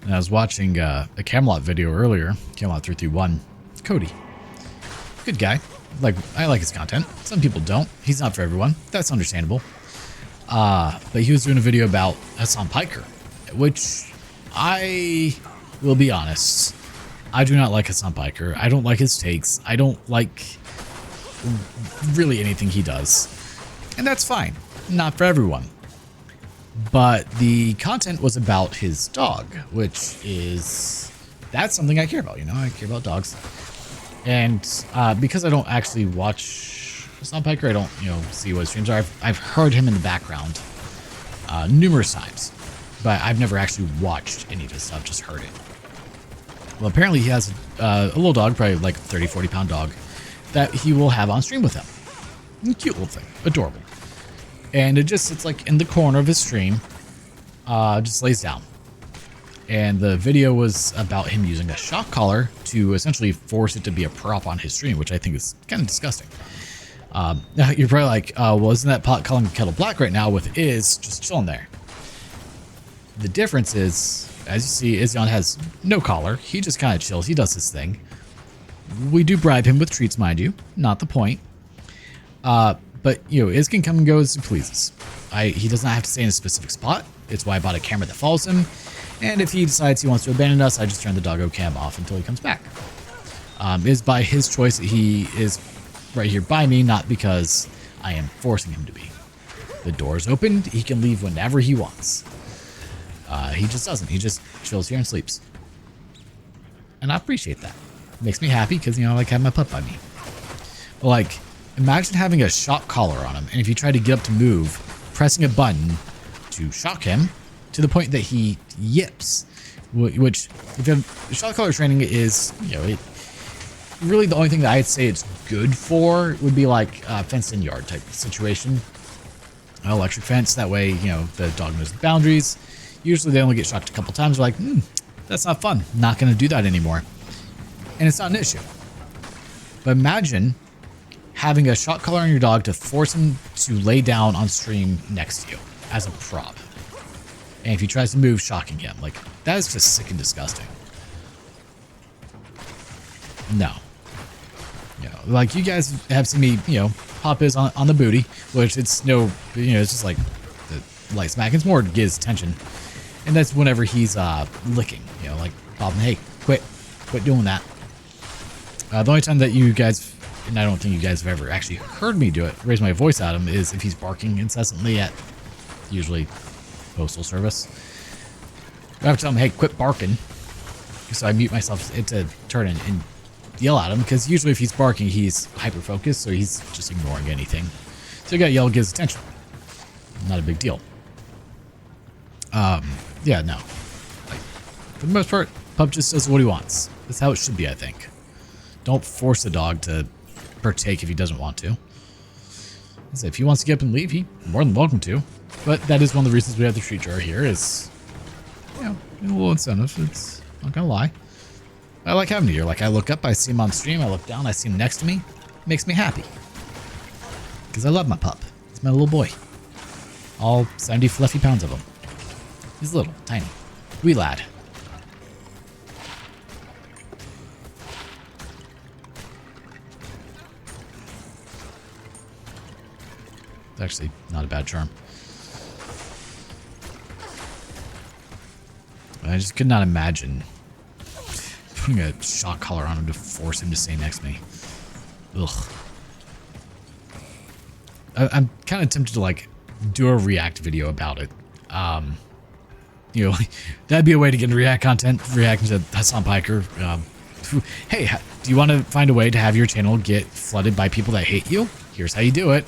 And I was watching a Camelot video earlier. Camelot 331. Cody. Good guy. I like his content. Some people don't. He's not for everyone. That's understandable. But he was doing a video about Hassan Piker, which I will be honest. I do not like Hassan Piker. I don't like his takes. I don't like really anything he does. And that's fine. Not for everyone. But the content was about his dog, which is... That's something I care about, you know? I care about dogs. And because I don't actually watch Hassan Piker, I don't, you know, see what his streams are. I've heard him in the background numerous times. But I've never actually watched any of his stuff, just heard it. Well, apparently he has a little dog, probably like a 30, 40 pound dog, that he will have on stream with him. A cute little thing. Adorable. And it just sits like in the corner of his stream, just lays down. And the video was about him using a shock collar to essentially force it to be a prop on his stream, which I think is kind of disgusting. Now you're probably like, well, isn't that pot calling the kettle black right now with Iz just chilling there? The difference is, as you see, Izzion has no collar. He just kind of chills. He does his thing. We do bribe him with treats, mind you. Not the point. But, you know, Iz can come and go as he pleases. He does not have to stay in a specific spot. It's why I bought a camera that follows him. And if he decides he wants to abandon us, I just turn the doggo cam off until he comes back. It's by his choice that he is right here by me, not because I am forcing him to be. The door's opened. He can leave whenever he wants. He just doesn't. He just chills here and sleeps. And I appreciate that. It makes me happy because, you know, I like having my pup by me. But, like, imagine having a shock collar on him, and if you try to get up to move, pressing a button to shock him to the point that he yips, which, if you have shock collar training is, you know, really the only thing that I'd say it's good for would be like a fenced-in yard type situation. An electric fence, that way, you know, the dog knows the boundaries. Usually they only get shocked a couple times. They're like, that's not fun. Not going to do that anymore. And it's not an issue. But imagine having a shock collar on your dog to force him to lay down on stream next to you as a prop. And if he tries to move, shocking him. Like, that is just sick and disgusting. No. You know, like, you guys have seen me, you know, pop is on the booty, which it's no, it's just like the light smack. It's more to get his attention. And that's whenever he's licking, like popping, hey, quit doing that. The only time that you guys, and I don't think you guys have ever actually heard me do it, raise my voice at him, is if he's barking incessantly at usually postal service. I have to tell him, hey, quit barking. So I mute myself to turn and yell at him, because usually if he's barking, he's hyper-focused, so he's just ignoring anything. So you gotta yell to get his attention. Not a big deal. Yeah, no. Like, for the most part, pup just does what he wants. That's how it should be, I think. Don't force a dog to partake if he doesn't want to. So if he wants to get up and leave, he's more than welcome to. But that is one of the reasons we have the treat jar here is, a little incentive. It's not gonna lie. I like having it here. Like, I look up, I see him on stream, I look down, I see him next to me. It makes me happy. Because I love my pup. He's my little boy. All 70 fluffy pounds of him. He's little, tiny. Wee lad. It's actually not a bad charm. I just could not imagine putting a shock collar on him to force him to stay next to me. Ugh. I'm kind of tempted to like do a react video about it. That'd be a way to get into react content, reacting to Hassan Piker. Hey, do you want to find a way to have your channel get flooded by people that hate you? Here's how you do it.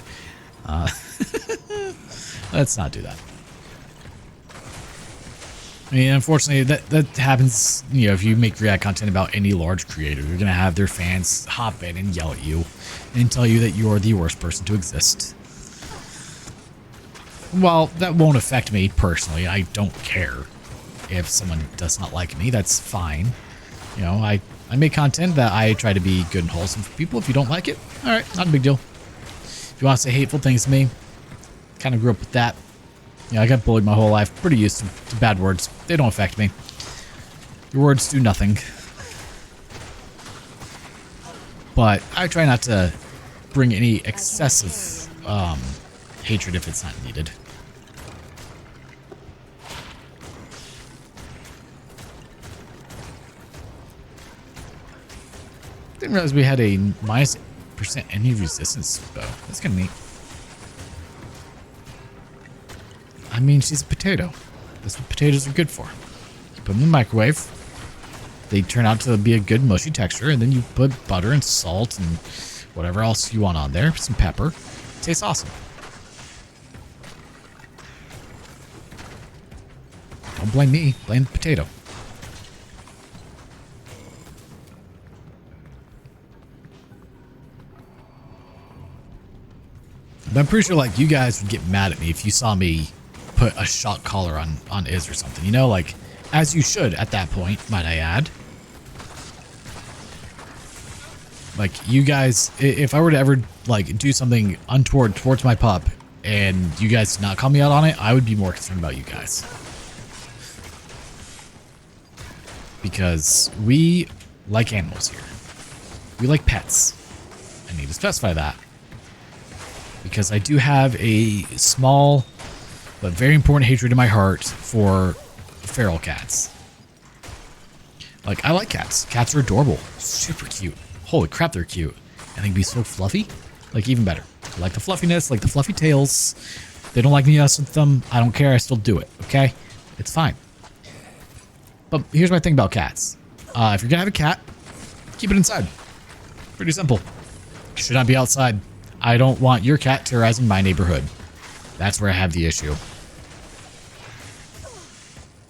Let's not do that. I mean, unfortunately, that happens, if you make react content about any large creator. You're going to have their fans hop in and yell at you and tell you that you're the worst person to exist. Well, that won't affect me personally. I don't care if someone does not like me. That's fine. I make content that I try to be good and wholesome for people. If you don't like it, all right, not a big deal. If you want to say hateful things to me, kind of grew up with that. I got bullied my whole life. Pretty used to bad words. They don't affect me. Your words do nothing. But I try not to bring any excessive hatred if it's not needed. Didn't realize we had a -% enemy resistance bow. That's kind of neat. I mean, she's a potato. That's what potatoes are good for. You put them in the microwave. They turn out to be a good mushy texture, and then you put butter and salt and whatever else you want on there. Some pepper. It tastes awesome. Don't blame me. Blame the potato. But I'm pretty sure, like, you guys would get mad at me if you saw me put a shock collar on Iz or something. Like, as you should at that point, might I add. Like, you guys, if I were to ever, like, do something untoward towards my pup and you guys did not call me out on it, I would be more concerned about you guys. Because we like animals here. We like pets. I need to specify that. Because I do have a small but very important hatred in my heart for feral cats. Like, I like cats. Cats are adorable. Super cute. Holy crap, they're cute. And they can be so fluffy. Like, even better. I like the fluffiness, like the fluffy tails. They don't like me messing with them. I don't care. I still do it. Okay? It's fine. But here's my thing about cats. If you're gonna have a cat, keep it inside. Pretty simple. Should not be outside. I don't want your cat terrorizing my neighborhood. That's where I have the issue.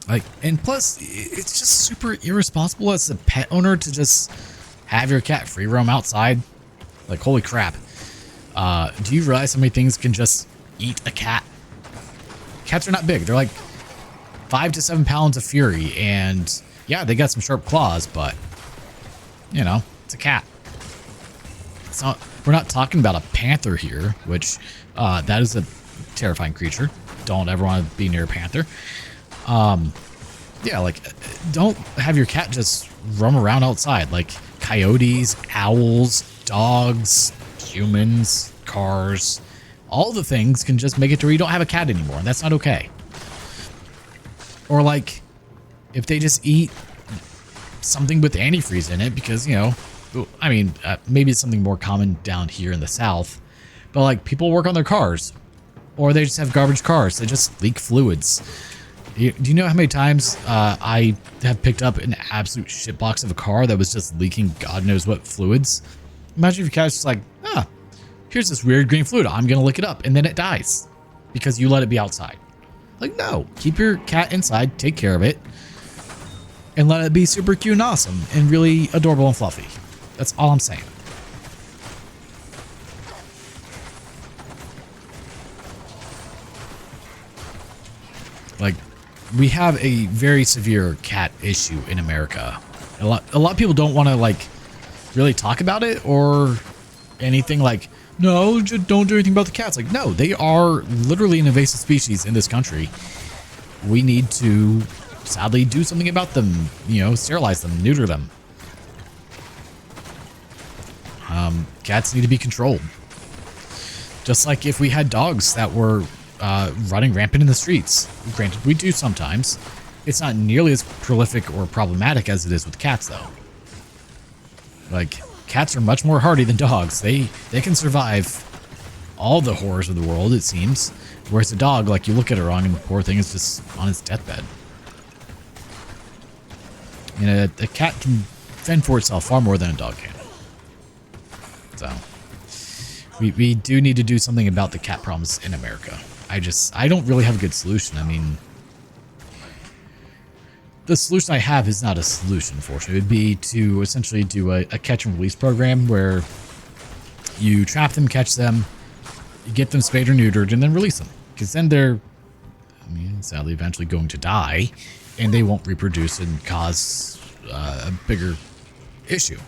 Like, and plus, it's just super irresponsible as a pet owner to just have your cat free roam outside. Like, holy crap. Do you realize how many things can just eat a cat? Cats are not big. They're like 5 to 7 pounds of fury. And yeah, they got some sharp claws, but it's a cat. It's not, we're not talking about a panther here, which that is a terrifying creature. Don't ever want to be near a panther. Yeah, like, don't have your cat just roam around outside. Like, coyotes, owls, dogs, humans. cars, all the things can just make it to where you don't have a cat anymore. And that's not okay. Or like if they just eat something with antifreeze in it because, you know, I mean, maybe it's something more common down here in the South, but like people work on their cars or they just have garbage cars. They just leak fluids. Do you know how many times I have picked up an absolute shitbox of a car that was just leaking God knows what fluids? Imagine if your cat's just like, here's this weird green fluid. I'm going to lick it up. And then it dies because you let it be outside. Like, no, keep your cat inside, take care of it, and let it be super cute and awesome and really adorable and fluffy. That's all I'm saying. Like, we have a very severe cat issue in America. A lot of people don't want to like really talk about it or anything. Like, no, just don't do anything about the cats. Like, no, they are literally an invasive species in this country. We need to sadly do something about them, you know, sterilize them, neuter them. Cats need to be controlled. Just like if we had dogs that were running rampant in the streets. Granted, we do sometimes. It's not nearly as prolific or problematic as it is with cats, though. Like, cats are much more hardy than dogs. They can survive all the horrors of the world, it seems. Whereas a dog, like, you look at it wrong and the poor thing is just on its deathbed. You know, a cat can fend for itself far more than a dog can. So, we do need to do something about the cat problems in America. I don't really have a good solution. I mean, the solution I have is not a solution, fortunately. It would be to essentially do a catch and release program where you trap them, catch them, you get them spayed or neutered, and then release them. Because then they're, I mean, sadly, eventually going to die, and they won't reproduce and cause a bigger issue.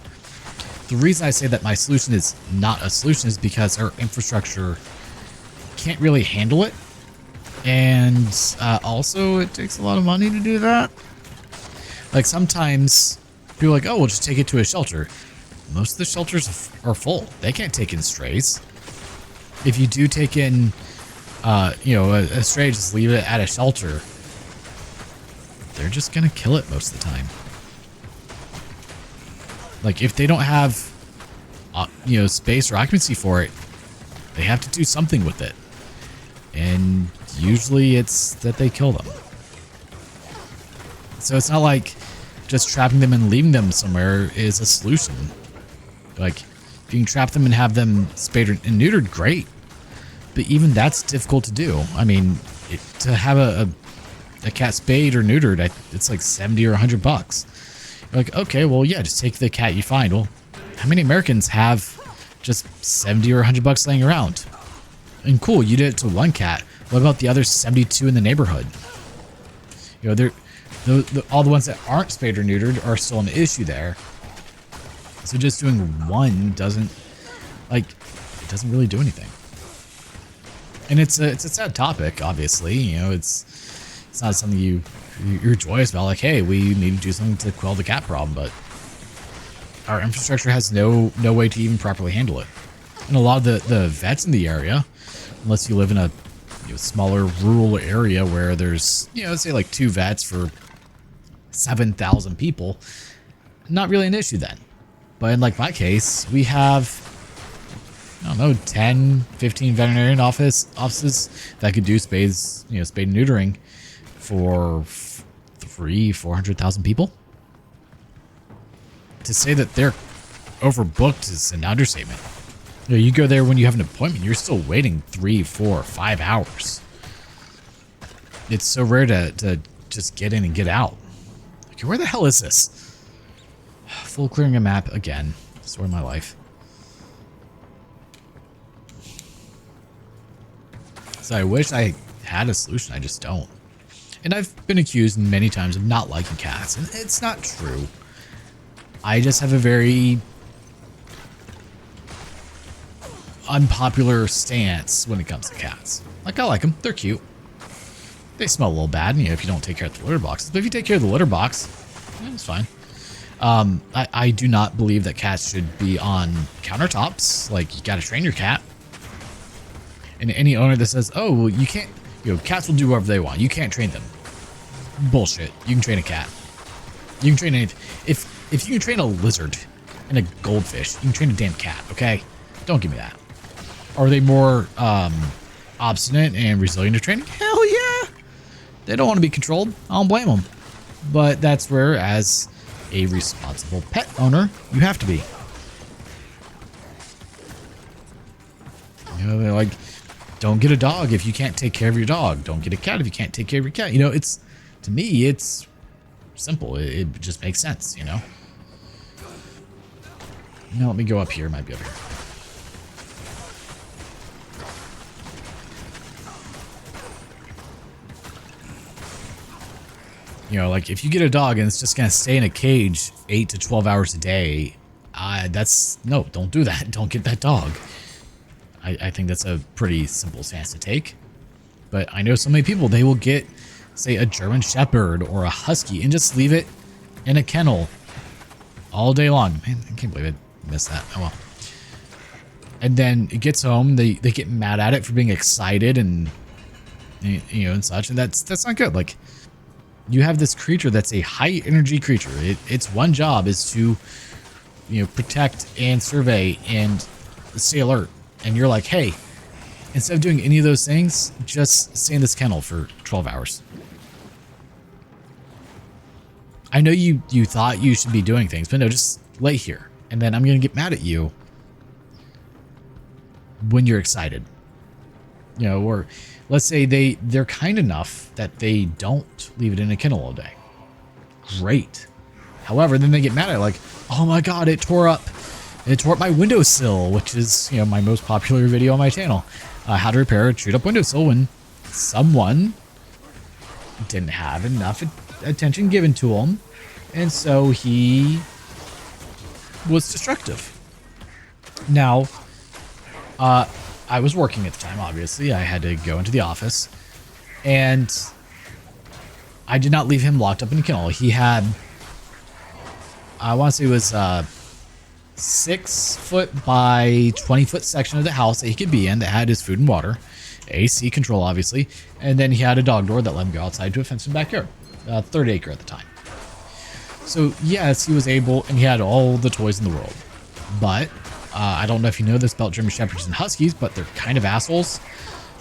The reason I say that my solution is not a solution is because our infrastructure can't really handle it. And also, it takes a lot of money to do that. Like, sometimes people are like, oh, we'll just take it to a shelter. Most of the shelters are full. They can't take in strays. If you do take in, you know, a stray, just leave it at a shelter, they're just going to kill it most of the time. Like, if they don't have, you know, space or occupancy for it, they have to do something with it. And usually it's that they kill them. So it's not like just trapping them and leaving them somewhere is a solution. Like, if you can trap them and have them spayed and neutered, great. But even that's difficult to do. I mean, to have a cat spayed or neutered, it's like $70 or $100. You're like, okay, well, yeah, just take the cat you find. Well, how many Americans have just $70 or $100 laying around? And cool, you did it to one cat. What about the other 72 in the neighborhood? You know, all the ones that aren't spayed or neutered are still an issue there. So just doing one doesn't really do anything. And it's a sad topic, obviously. You know, it's not something you're joyous about. Like, hey, we need to do something to quell the cat problem, but our infrastructure has no way to even properly handle it. And a lot of the vets in the area, unless you live in a smaller rural area where there's, let's say like 2 vets for 7,000 people, not really an issue then. But in like my case, we have, I don't know, 10, 15 veterinarian offices that could do spades, spade and neutering for 300,000-400,000 people. To say that they're overbooked is an understatement. You go there when you have an appointment, you're still waiting 3, 4, 5 hours. It's so rare to just get in and get out. Okay, where the hell is this? Full clearing a map again. Story of my life. So I wish I had a solution, I just don't. And I've been accused many times of not liking cats, and it's not true. I just have a very unpopular stance when it comes to cats. Like, I like them. They're cute. They smell a little bad, if you don't take care of the litter boxes. But if you take care of the litter box, it's fine. I do not believe that cats should be on countertops. Like, you gotta train your cat. And any owner that says, oh, well, you can't, cats will do whatever they want. You can't train them. Bullshit. You can train a cat. You can train anything. If you can train a lizard and a goldfish, you can train a damn cat, okay? Don't give me that. Are they more obstinate and resilient to training? Hell yeah! They don't want to be controlled. I don't blame them. But that's where, as a responsible pet owner, you have to be. They're like, don't get a dog if you can't take care of your dog. Don't get a cat if you can't take care of your cat. It's, to me, it's simple. It just makes sense, Now, let me go up here. It might be over here. Like if you get a dog and it's just going to stay in a cage 8 to 12 hours a day, no, don't do that. Don't get that dog. I think that's a pretty simple stance to take. But I know so many people, they will get, say, a German Shepherd or a Husky and just leave it in a kennel all day long. Man, I can't believe I missed that. Oh well. And then it gets home, they get mad at it for being excited and and such, and that's not good. Like, you have this creature that's a high energy creature. Its one job is to protect and survey and stay alert. And you're like, hey, instead of doing any of those things, just stay in this kennel for 12 hours. I know you thought you should be doing things, but no, just lay here. And then I'm going to get mad at you when you're excited. Or let's say they're kind enough that they don't leave it in a kennel all day. Great. However, then they get mad at it like, oh my God, it tore up my windowsill, which is, my most popular video on my channel. How to repair a chewed up windowsill when someone didn't have enough attention given to him. And so he was destructive. Now, I was working at the time, obviously. I had to go into the office. And I did not leave him locked up in a kennel. He had, I want to say it was 6 foot by 20 foot section of the house that he could be in that had his food and water, AC control obviously, and then he had a dog door that let him go outside to a fenced backyard, 3rd acre at the time. So yes, he was able, and he had all the toys in the world. But I don't know if you know this about German Shepherds and Huskies, but they're kind of assholes,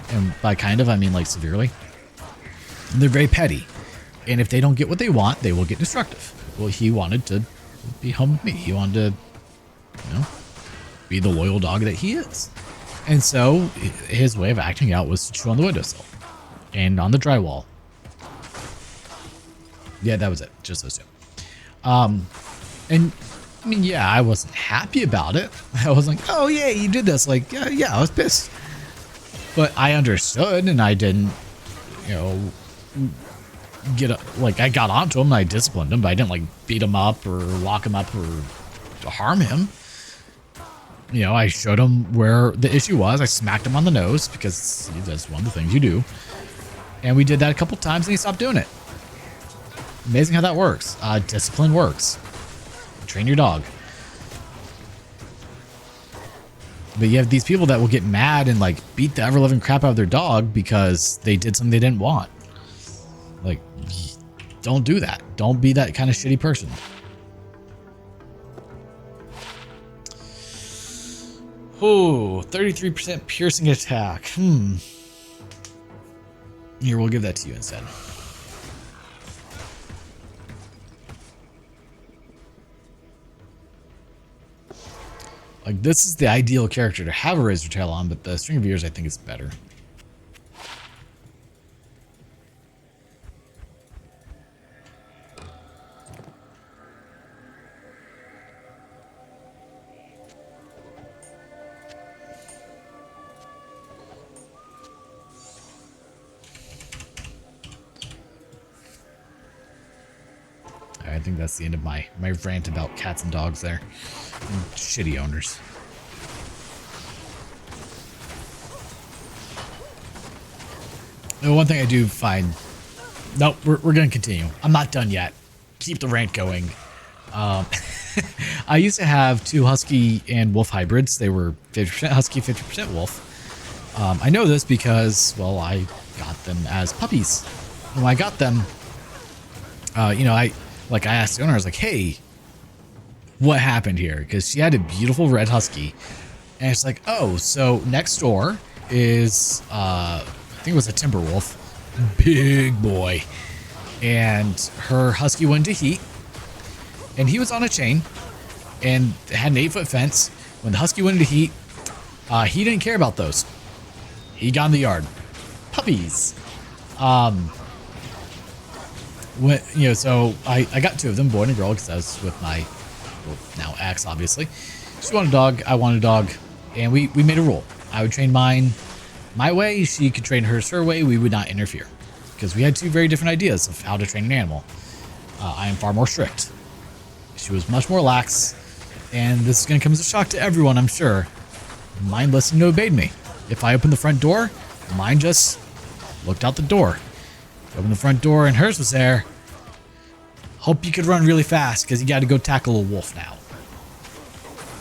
and by kind of I mean like severely. And they're very petty, and if they don't get what they want, they will get destructive. Well, he wanted to be home with me. He wanted to be the loyal dog that he is. And so his way of acting out was to chew on the windowsill and on the drywall. Yeah, that was it. Just those two. And I mean, yeah, I wasn't happy about it. I was like, oh yeah, you did this. Like, yeah, I was pissed. But I understood, and I didn't, I got onto him and I disciplined him, but I didn't like beat him up or lock him up or harm him. I showed him where the issue was. I smacked him on the nose because that's one of the things you do. And we did that a couple times and he stopped doing it. Amazing how that works. Discipline works. Train your dog. But you have these people that will get mad and like beat the ever-living crap out of their dog because they did something they didn't want. Like, don't do that. Don't be that kind of shitty person. Oh, 33% piercing attack. Here, we'll give that to you instead. Like, this is the ideal character to have a razor tail on, but the string of ears I think is better. I think that's the end of my rant about cats and dogs there. And shitty owners. One thing I do find... Nope, we're going to continue. I'm not done yet. Keep the rant going. I used to have 2 husky and wolf hybrids. They were 50% husky, 50% wolf. I know this because, well, I got them as puppies. When I got them, you know, I asked the owner, I was like, hey, what happened here? Because she had a beautiful red husky. And it's like, oh, so next door is, I think it was a timber wolf. Big boy. And her husky went into heat. And he was on a chain. And had an 8-foot fence. When the husky went into heat, he didn't care about those. He got in the yard. Puppies. When, you know, so I got 2 of them, boy and a girl, because I was with my, well, now ex, obviously. She wanted a dog, I wanted a dog, and we made a rule. I would train mine my way, she could train hers her way, we would not interfere. Because we had 2 very different ideas of how to train an animal. I am far more strict. She was much more lax, and this is going to come as a shock to everyone, I'm sure. Mine listened and obeyed me. If I opened the front door, mine just looked out the door. Opened the front door and hers was there. Hope you could run really fast because you got to go tackle a wolf now.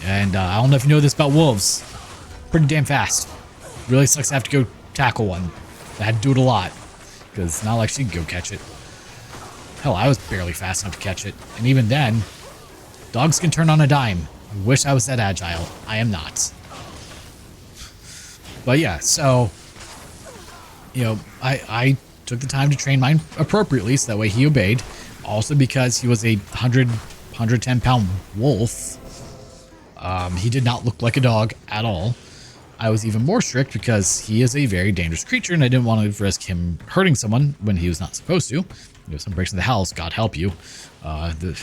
And I don't know if you know this about wolves. Pretty damn fast. Really sucks to have to go tackle one. I had to do it a lot because it's not like she could go catch it. Hell, I was barely fast enough to catch it. And even then, dogs can turn on a dime. I wish I was that agile. I am not. But yeah, so, you know, I took the time to train mine appropriately so that way he obeyed. Also because he was a 110 pound wolf. He did not look like a dog at all. I was even more strict because he is a very dangerous creature and I didn't want to risk him hurting someone when he was not supposed to. If someone breaks in the house, God help you. You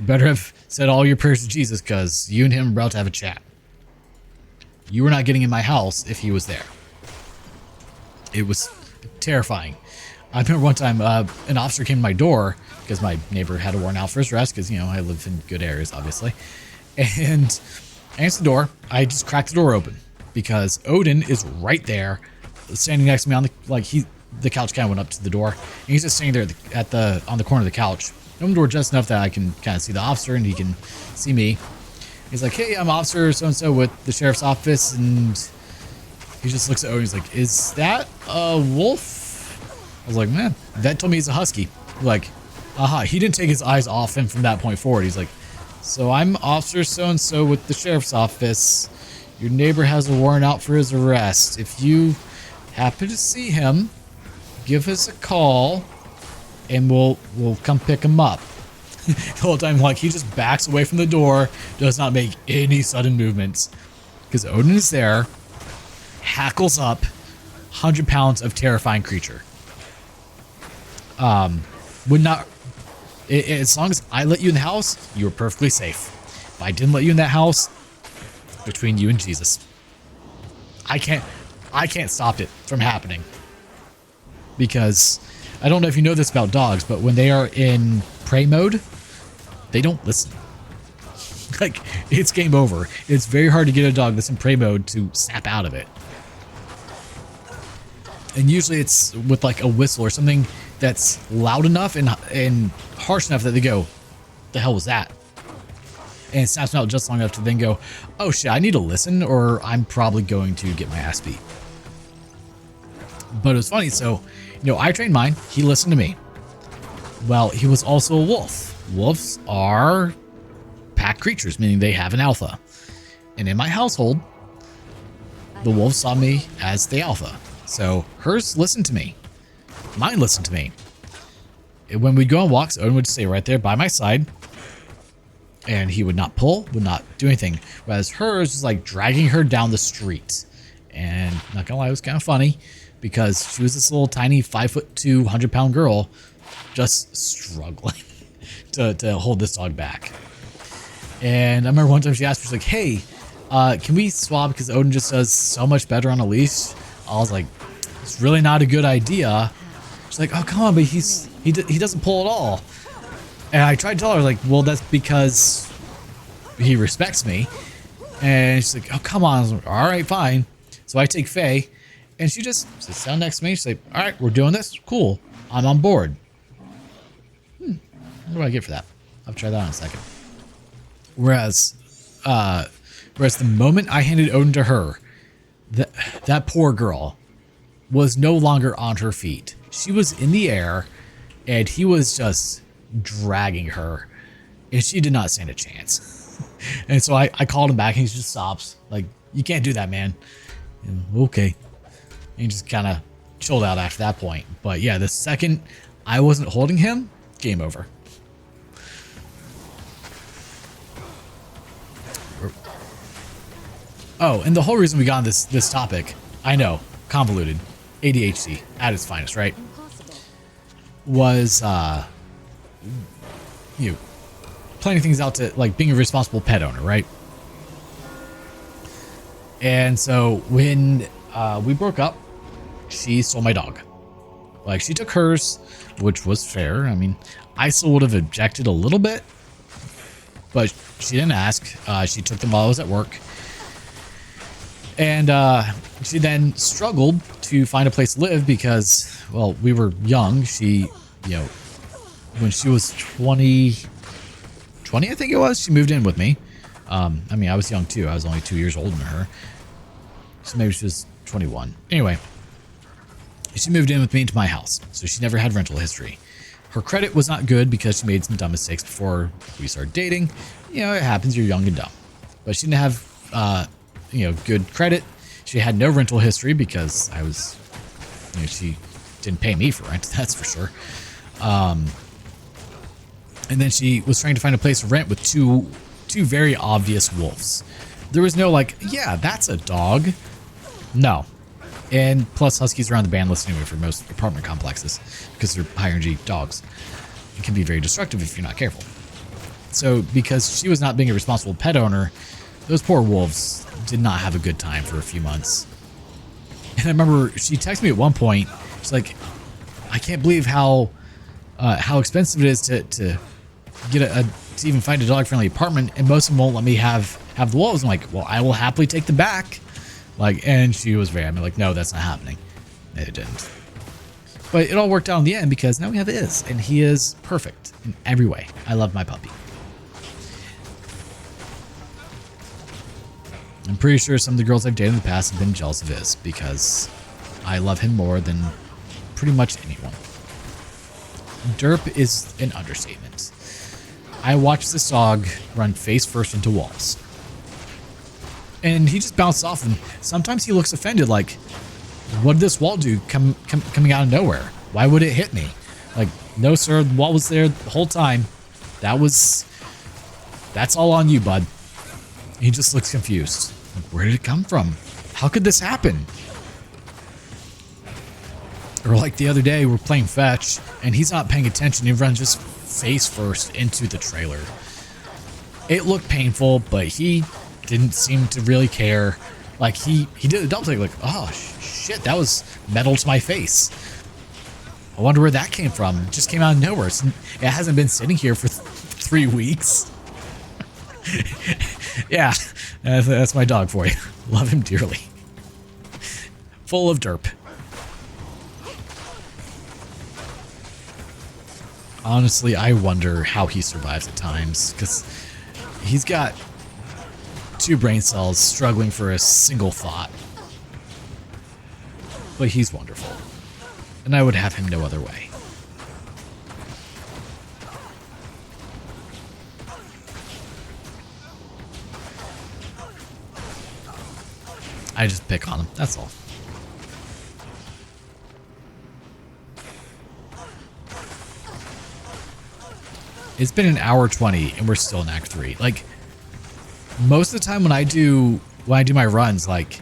better have said all your prayers to Jesus because you and him are about to have a chat. You were not getting in my house if he was there. It was terrifying. I remember one time an officer came to my door because my neighbor had a warrant out for his arrest because, you know, I live in good areas, obviously. And I answered the door. I just cracked the door open because Odin is right there standing next to me on the, like, the couch kind of went up to the door. And he's just sitting there on the corner of the couch. I opened the door just enough that I can kind of see the officer and he can see me. He's like, hey, I'm Officer so-and-so with the sheriff's office. And he just looks at Odin. He's like, is that a wolf? I was like, man, that told me he's a husky. Like, aha, he didn't take his eyes off him from that point forward. He's like, so I'm Officer so-and-so with the sheriff's office. Your neighbor has a warrant out for his arrest. If you happen to see him, give us a call and we'll come pick him up. The whole time, like, he just backs away from the door, does not make any sudden movements. Because Odin is there, hackles up, 100 pounds of terrifying creature. Would not, as long as I let you in the house, you were perfectly safe. If I didn't let you in that house, between you and Jesus. I can't stop it from happening. Because, I don't know if you know this about dogs, but when they are in prey mode, they don't listen. Like, it's game over. It's very hard to get a dog that's in prey mode to snap out of it. And usually it's with like a whistle or something that's loud enough and harsh enough that they go, the hell was that? And it snaps out just long enough to then go, oh shit, I need to listen or I'm probably going to get my ass beat. But it was funny, so, you know, I trained mine, he listened to me. Well, he was also a wolf. Wolves are pack creatures, meaning they have an alpha. And in my household, the wolves saw me as the alpha. So hers listened to me. Mine listened to me. And when we'd go on walks, Odin would stay right there by my side. And he would not pull, would not do anything. Whereas hers was like dragging her down the street. And not gonna lie, it was kind of funny. Because she was this little tiny 5'2", 100-pound girl just struggling to hold this dog back. And I remember one time she asked me, she's like, hey, can we swap because Odin just does so much better on a leash? I was like, it's really not a good idea. She's like, oh, come on, but he doesn't pull at all. And I tried to tell her, like, well, that's because he respects me. And she's like, oh, come on. I was like, all right, fine. So I take Faye. And she just sits down next to me. She's like, all right, we're doing this. Cool. I'm on board. What do I get for that? I'll try that in a second. Whereas the moment I handed Odin to her, that poor girl was no longer on her feet. She was in the air, and he was just dragging her, and she did not stand a chance. And so I called him back, and he just stops. Like, you can't do that, man. And, okay. And he just kind of chilled out after that point. But yeah, the second I wasn't holding him, game over. Oh, and the whole reason we got on this topic, I know, convoluted, ADHD at its finest, right? Impossible. Was you know, planning things out to like being a responsible pet owner, right? And so when we broke up, she stole my dog. Like, she took hers, which was fair. I mean, I still would have objected a little bit, but she didn't ask. She took them while I was at work. And she then struggled to find a place to live because, well, we were young. She, you know, when she was 20, I think it was, she moved in with me. I mean, I was young too. I was only 2 years older than her. So maybe she was 21. Anyway, she moved in with me into my house. So she never had rental history. Her credit was not good because she made some dumb mistakes before we started dating. You know, it happens. You're young and dumb. But she didn't have, you know, good credit. She had no rental history because I was, you know, she didn't pay me for rent. That's for sure. And then she was trying to find a place to rent with two very obvious wolves. There was no like, yeah, that's a dog. No. And plus, huskies are on the ban list anyway for most apartment complexes because they're high energy dogs. It can be very destructive if you're not careful. So because she was not being a responsible pet owner, those poor wolves did not have a good time for a few months. And I remember she texted me at one point. She's like, I can't believe how expensive it is to get to even find a dog friendly apartment, and most of them won't let me have the wolves. I'm like, well, I will happily take them back. Like, and she was very, like, no, that's not happening. And it didn't. But it all worked out in the end because now we have Iz, and he is perfect in every way. I love my puppy. I'm pretty sure some of the girls I've dated in the past have been jealous of Iz because I love him more than pretty much anyone. Derp is an understatement. I watched this dog run face first into walls. And he just bounced off, and sometimes he looks offended, like, what did this wall do coming out of nowhere? Why would it hit me? Like, no, sir, the wall was there the whole time. That's all on you, bud. He just looks confused. Like, where did it come from? How could this happen? Or like the other day, we're playing fetch, and he's not paying attention. He runs just face first into the trailer. It looked painful, but he didn't seem to really care. Like, he did a double take, like, oh shit, that was metal to my face. I wonder where that came from. It just came out of nowhere. It hasn't been sitting here for 3 weeks. Yeah, that's my dog for you. Love him dearly. Full of derp. Honestly, I wonder how he survives at times, because he's got 2 brain cells struggling for a single thought. But he's wonderful, and I would have him no other way. I just pick on him, that's all. It's been an hour 20 and we're still in Act 3. Like, most of the time when I do my runs, like,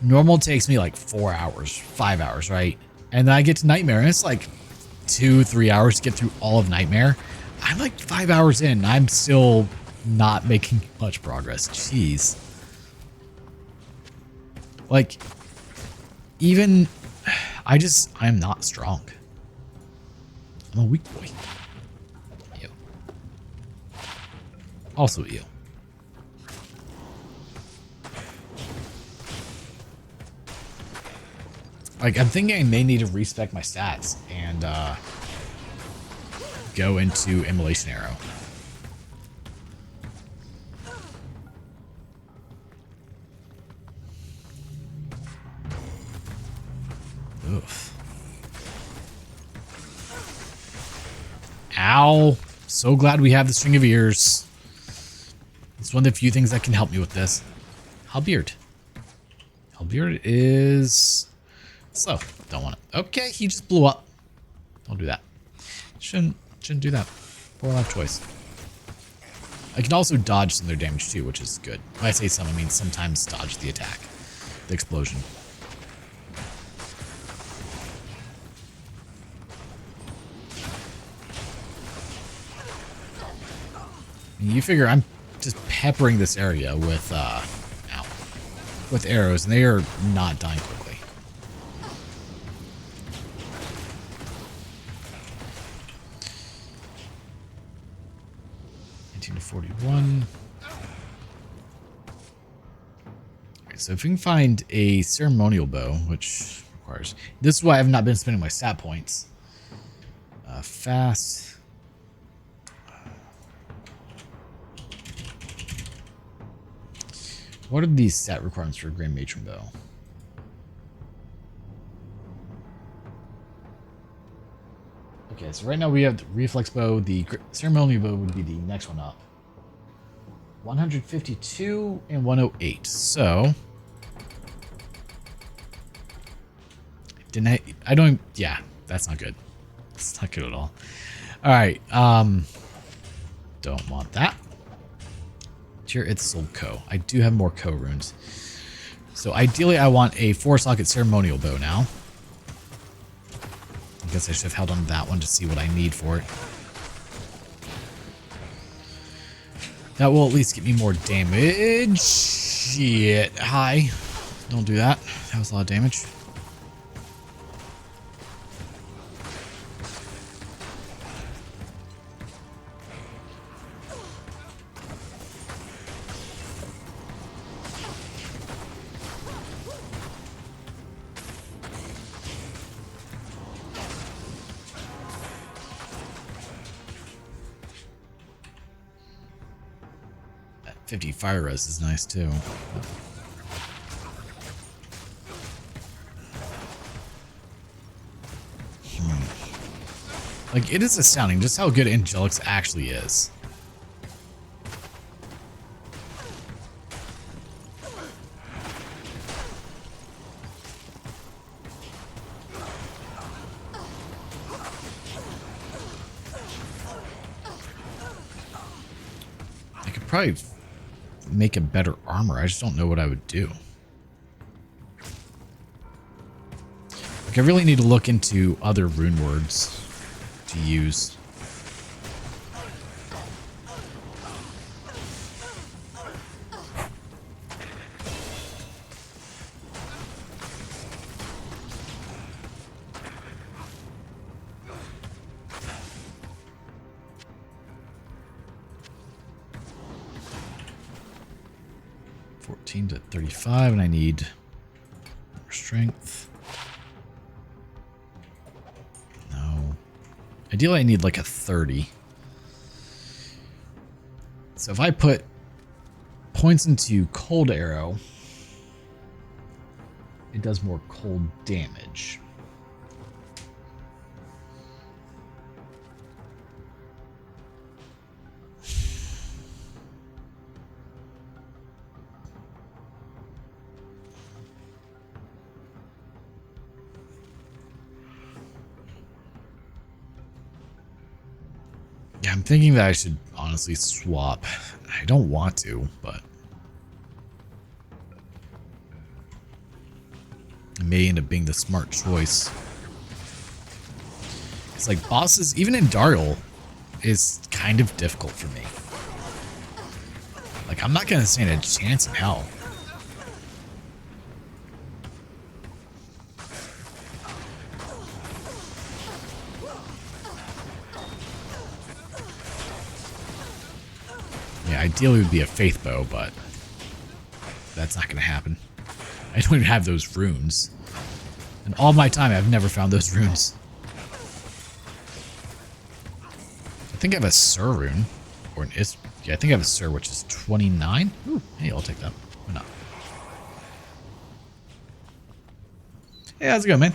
normal takes me like 4 hours, 5 hours, right? And then I get to Nightmare and it's like 2-3 hours to get through all of Nightmare. I'm like 5 hours in and I'm still not making much progress. Jeez. Like, even I'm not strong. I'm a weak boy. Also you. Like, I'm thinking I may need to respec my stats and go into Immolation Arrow. Ugh. Ow. So glad we have the string of ears. It's one of the few things that can help me with this. Halberd. Halberd is slow. Don't want it. Okay, he just blew up. Don't do that. Shouldn't do that. Poor life choice. I can also dodge some of their damage too, which is good. When I say some, I mean sometimes dodge the attack. The explosion. You figure I'm just peppering this area with with arrows, and they are not dying quickly. To 41. Alright, so if we can find a ceremonial bow, which requires... This is why I have not been spending my stat points. Fast. What are these stat requirements for a Grand Matron bow? Okay, so right now we have the reflex bow. The ceremonial bow would be the next one up. 152 and 108. So didn't I don't, yeah, that's not good. It's not good at all. All right, don't want that. Here it's sold co. I do have more co runes. So ideally I want a 4-socket ceremonial bow now. I guess I should have held on to that one to see what I need for it. That will at least get me more damage. Shit. Hi. Don't do that. That was a lot of damage. That 50 fire res is nice too. Like, it is astounding just how good Angelix actually is. I could probably make a better armor. I just don't know what I would do. Like, I really need to look into other rune words to use. To 35, and I need more strength. No. Ideally, I need like a 30. So if I put points into cold arrow, it does more cold damage. I'm thinking that I should honestly swap. I don't want to, but it may end up being the smart choice. It's like bosses, even in Daryl, is kind of difficult for me. Like, I'm not going to stand a chance in hell. Ideally, it would be a faith bow, but that's not going to happen. I don't even have those runes. In all my time, I've never found those runes. I think I have a Sur rune. Or an Is. Yeah, I think I have a Sur, which is 29. Ooh, hey, I'll take that. Why not? Hey, how's it going, man?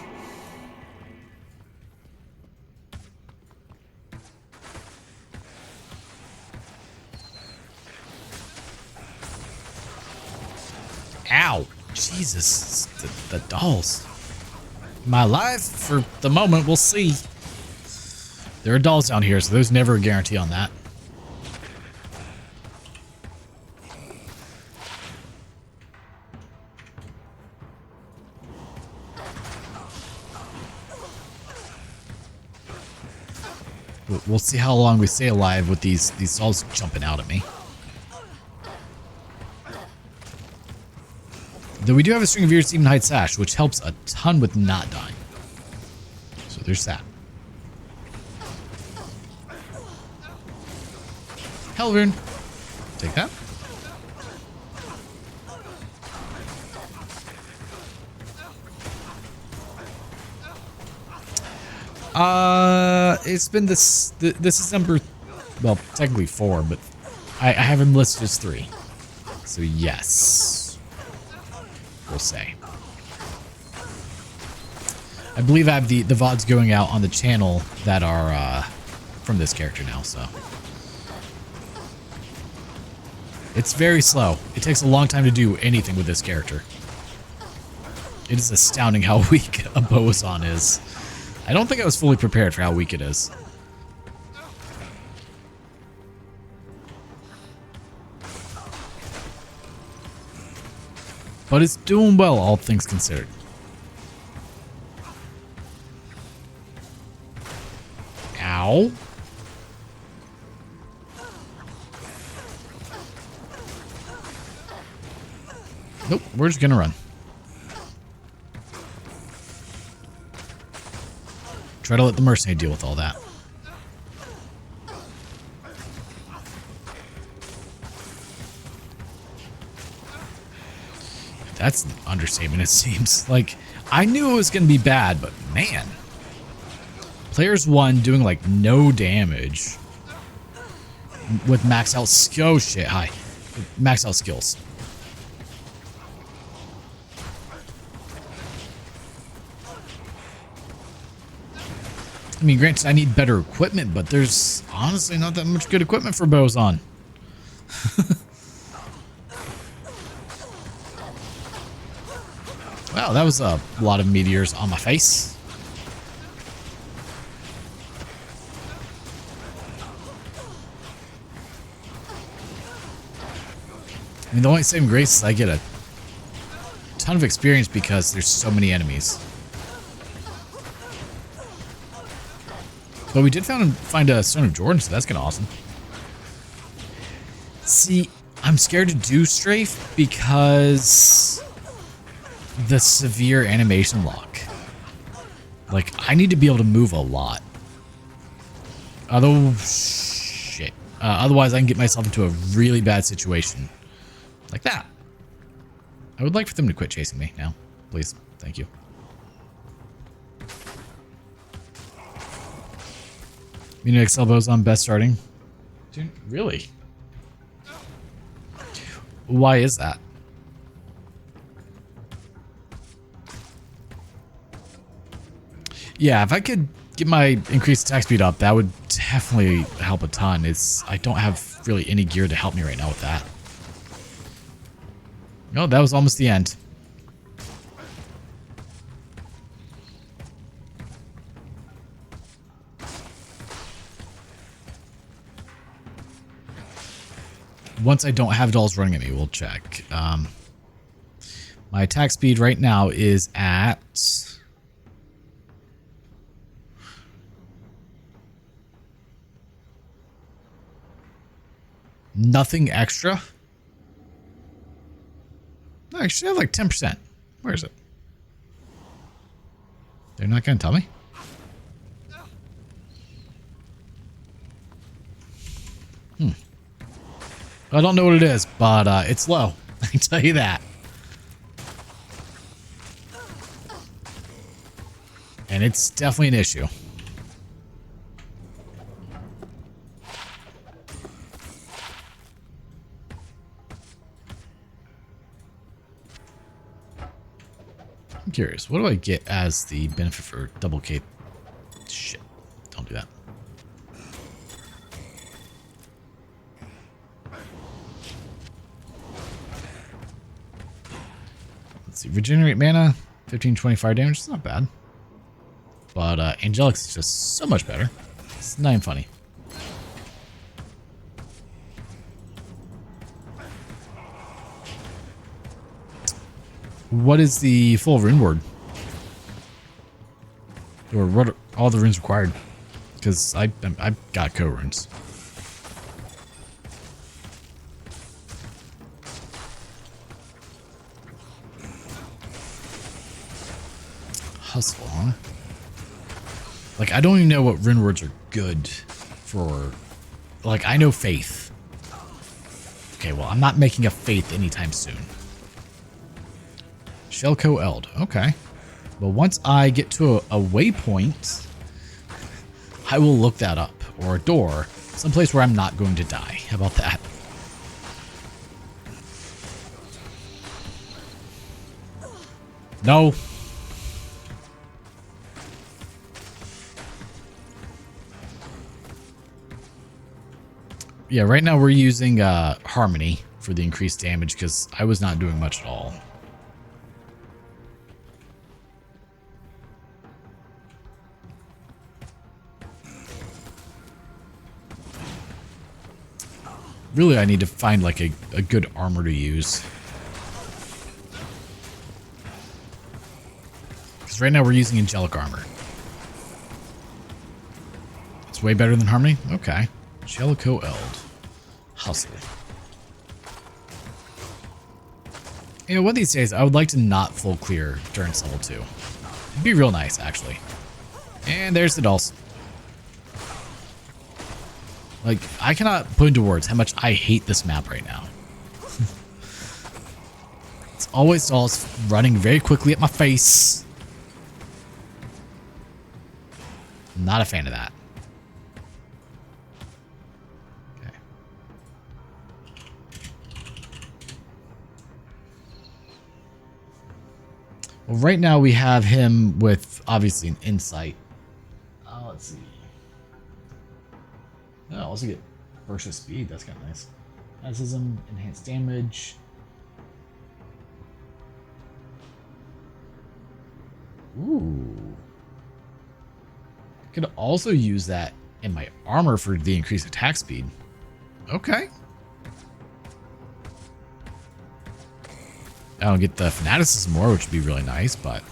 Ow. Jesus. The dolls. Am I alive? For the moment, we'll see. There are dolls down here, so there's never a guarantee on that. We'll see how long we stay alive with these dolls jumping out at me. Though we do have a string of ears, even height sash, which helps a ton with not dying. So there's that. Hellrune. Take that. It's been this is number, well, technically 4, but I have him listed as 3. So yes, we'll say. I believe I have the VODs going out on the channel that are from this character now, so. It's very slow. It takes a long time to do anything with this character. It is astounding how weak a Bowazon is. I don't think I was fully prepared for how weak it is. But it's doing well, all things considered. Ow. Nope, we're just gonna run. Try to let the mercenary deal with all that. That's an understatement, it seems. Like, I knew it was going to be bad, but man. Players 1 doing, like, no damage. With max out skill shit. Hi. Max out skills. I mean, granted, I need better equipment, but there's honestly not that much good equipment for Bowazon. Wow, that was a lot of meteors on my face. I mean, the only saving grace is I get a ton of experience because there's so many enemies. But we did find a Stone of Jordan, so that's kind of awesome. See, I'm scared to do strafe because the severe animation lock. Like, I need to be able to move a lot. Otherwise, I can get myself into a really bad situation. Like that. I would like for them to quit chasing me now. Please. Thank you. Immunities Bowazon best starting. Dude, really? Why is that? Yeah, if I could get my increased attack speed up, that would definitely help a ton. I don't have really any gear to help me right now with that. No, that was almost the end. Once I don't have dolls running at me, we'll check. My attack speed right now is at... nothing extra. No, I should have like 10%. Where is it? They're not going to tell me? I don't know what it is, but it's low. I can tell you that. And it's definitely an issue. I'm curious. What do I get as the benefit for double K? Shit. Don't do that. Let's see, regenerate mana, 15, 20 fire damage. It's not bad. But Angelic's is just so much better. It's not even funny. What is the full rune ward? Or what are all the runes required? Because I've got co-runes. Hustle, huh? Like, I don't even know what rune words are good for. Like, I know faith. Okay, well, I'm not making a faith anytime soon. Shellco Eld. Okay. Well, once I get to a waypoint, I will look that up. Or a door. Someplace where I'm not going to die. How about that? No. Yeah, right now we're using Harmony for the increased damage because I was not doing much at all. Really, I need to find like a good armor to use. Because right now we're using angelic armor. It's way better than Harmony? Okay. Jellicoe Eld. Hustle. You know, one of these days, I would like to not full clear Durance level 2. It'd be real nice, actually. And there's the dolls. Like, I cannot put into words how much I hate this map right now. It's always dolls running very quickly at my face. Not a fan of that. Okay. Well, right now we have him with, obviously, an insight. Let's see. Oh, I'll also get burst of speed. That's kind of nice. Athleticism, enhanced damage. Ooh. Could also use that in my armor for the increased attack speed. Okay. I don't get the fanaticism more, which would be really nice, but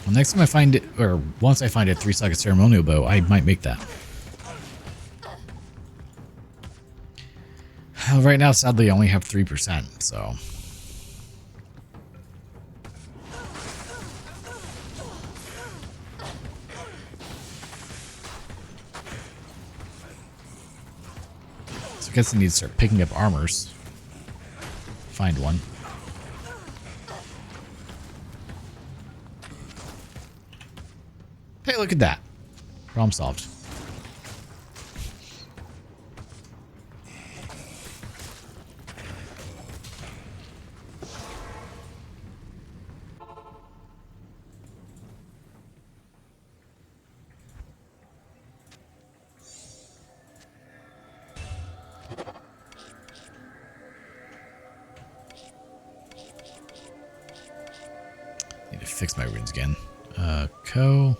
well, next time I find it, or once I find a 3-socket ceremonial bow, I might make that. Right now, sadly, I only have 3%, so. So I guess I need to start picking up armors. Find one. Hey, look at that. Problem solved. Need to fix my runes again. Co.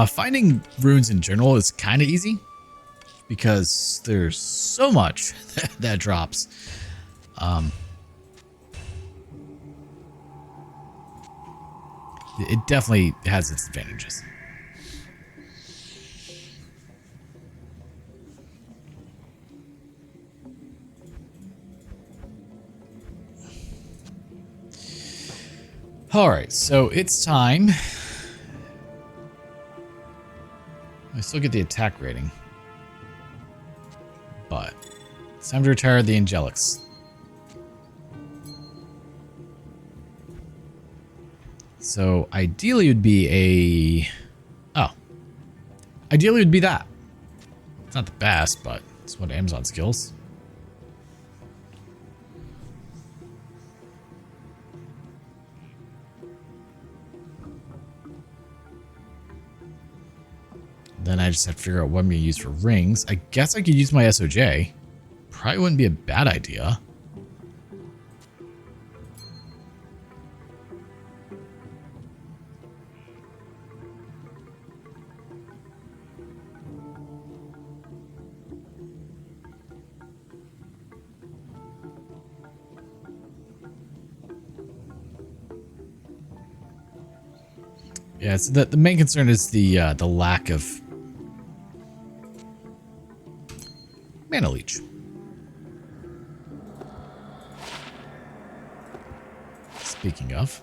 Finding runes in general is kind of easy because there's so much that drops. It definitely has its advantages. All right, so it's time. I still get the attack rating, but it's time to retire the Angelics. So ideally it would be ideally it would be that. It's not the best, but it's what Amazon skills. Then I just have to figure out what I'm going to use for rings. I guess I could use my SOJ. Probably wouldn't be a bad idea. Yeah, so the main concern is the lack of mana leech. Speaking of,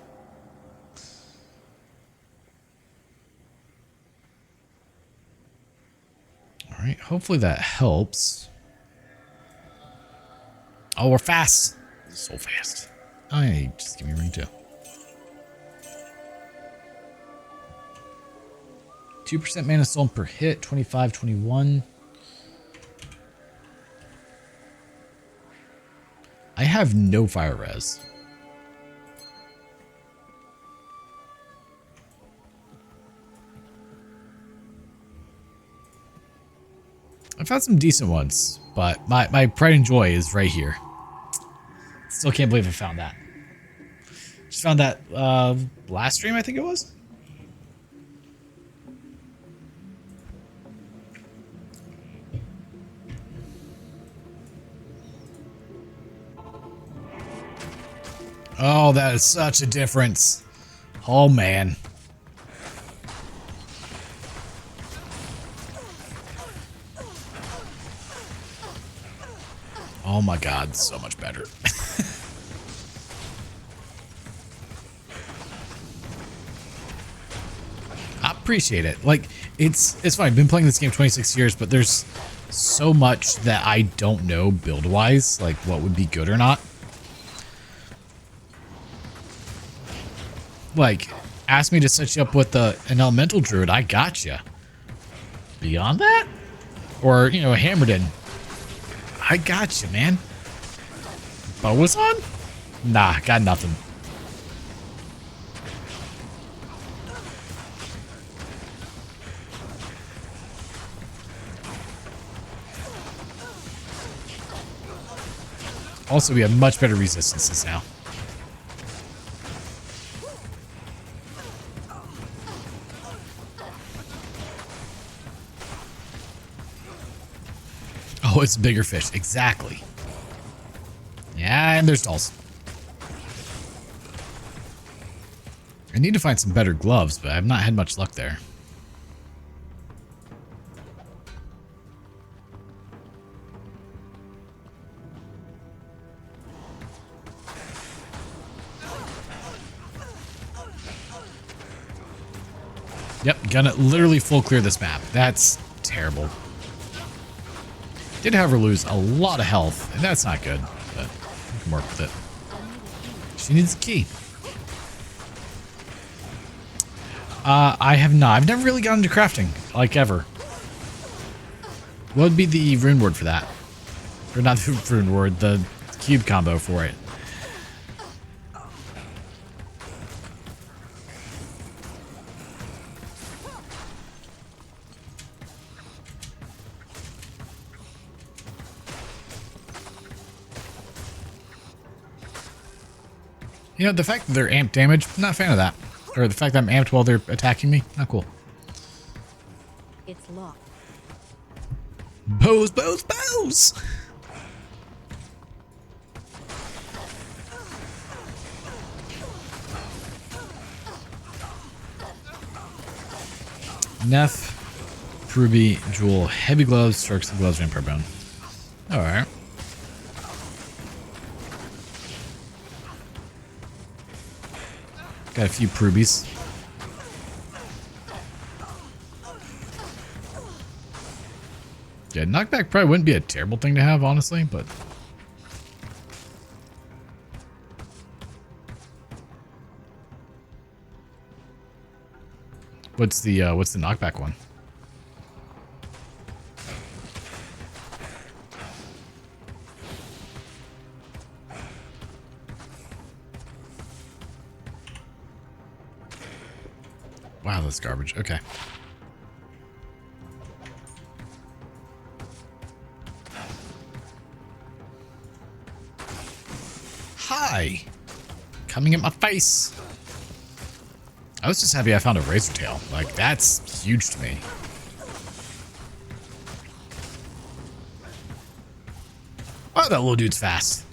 all right, hopefully that helps. Oh, we're fast, so fast. Oh, yeah, just give me a ring too. 2% mana stolen per hit, 25, 21. I have no fire res. I've had some decent ones, but my pride and joy is right here. Still can't believe I found that. Just found that last stream, I think it was. Oh, that is such a difference. Oh, man. Oh my god, so much better. I appreciate it. Like, it's fine. I've been playing this game 26 years, but there's so much that I don't know build-wise, like what would be good or not. Like, ask me to set you up with an elemental druid, I gotcha. Beyond that? Or, you know, a Hammerden. I gotcha, man. Bowazon? Nah, got nothing. Also, we have much better resistances now. Oh, it's a bigger fish. Exactly. Yeah, and there's dolls. I need to find some better gloves, but I've not had much luck there. Yep, gonna literally full clear this map. That's terrible. Did have her lose a lot of health, and that's not good, but we can work with it. She needs a key. I have not. I've never really gotten into crafting, like ever. What would be the rune word for that? Or not the rune word, the cube combo for it. You know, the fact that they're amped damage, not a fan of that. Or the fact that I'm amped while they're attacking me, not cool. It's locked. Bows, bows, bows! Neff, Ruby, Jewel, Heavy Gloves, Strokes, Gloves, Vampire Bone. Alright. Got a few Prubies. Yeah, knockback probably wouldn't be a terrible thing to have, honestly, but... What's the knockback one? Wow, that's garbage. Okay. hi. Coming at my face. I was just happy I found a razor tail. Like, that's huge to me. Oh, that little dude's fast.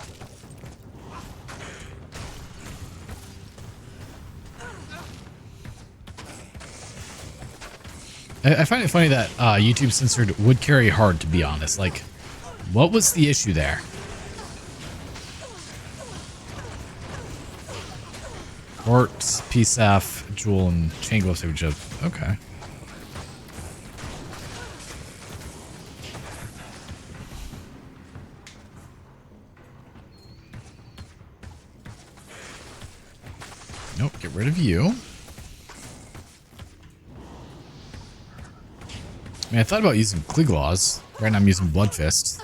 I find it funny that YouTube censored would carry hard, to be honest. Like, what was the issue there? Ort, PSAF, Jewel, and Chain Glove Savage Up. Okay. Nope, get rid of you. I mean, I thought about using Cliglaws. Right now I'm using Blood Fist.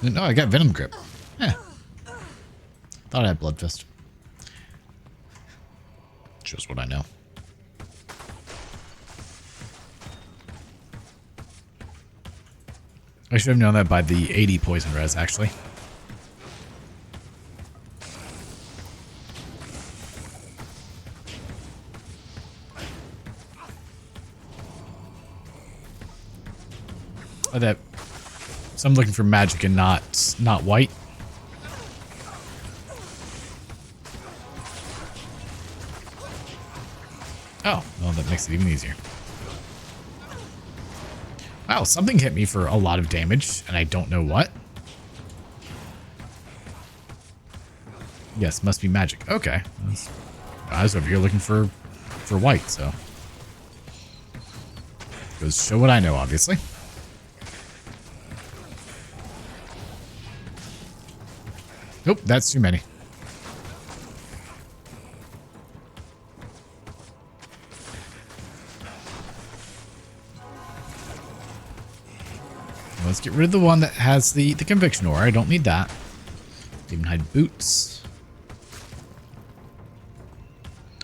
No, I got Venom Grip. Eh. Thought I had Blood Fist. Just what I know. I should have known that by the 80 poison res, actually. Oh, that. So I'm looking for magic and not white. Oh, well, that makes it even easier. Wow, something hit me for a lot of damage, and I don't know what. Yes, must be magic. Okay. I was over here looking for white, so. Goes to show what I know, obviously. Nope, that's too many. Let's get rid of the one that has the conviction aura. I don't need that. Demon Hide boots.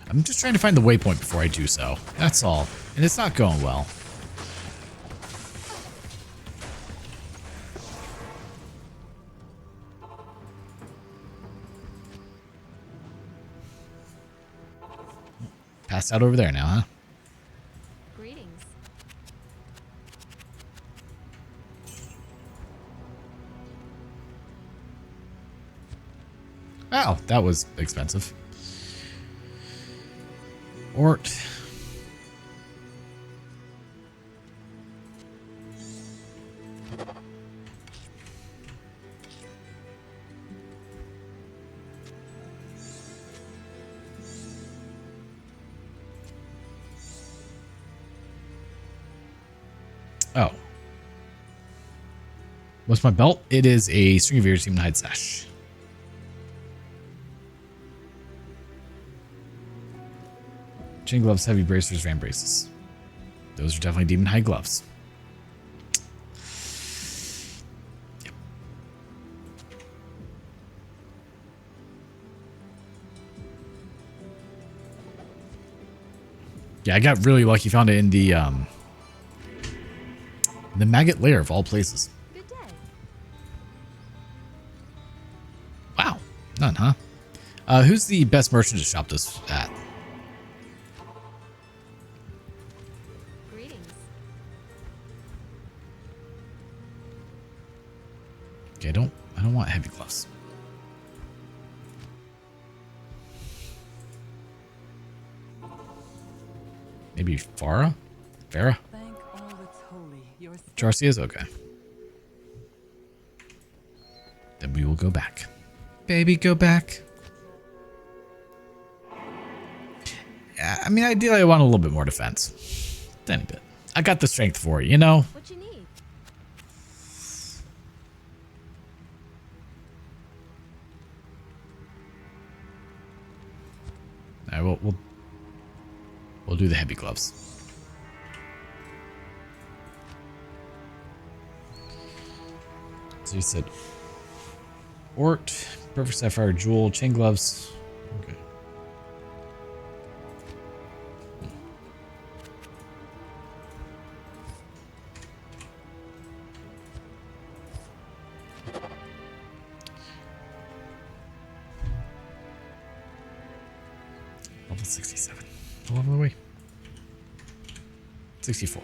I'm just trying to find the waypoint before I do so. That's all. And it's not going well. Passed out over there now, huh? Greetings. Wow, that was expensive. Ort. Oh. What's my belt? It is a String of Ears Demon Hide Sash. Chain gloves, heavy bracers, ram braces. Those are definitely Demon Hide gloves. Yep. Yeah, I got really lucky. Found it in the maggot lair of all places. Good day. Wow, none, huh? Who's the best merchant to shop this at? Greetings. Okay, I don't want heavy gloves. Maybe Farah? Farah? Jarcia's okay. Then we will go back. Baby, go back. Yeah, I mean, ideally I want a little bit more defense. Tiny bit. I got the strength for it, you know? What you need? All right, we'll do the heavy gloves. So you said Ort, Perfect Sapphire, Jewel, Chain Gloves. Okay. Level 67. How level are we? 64.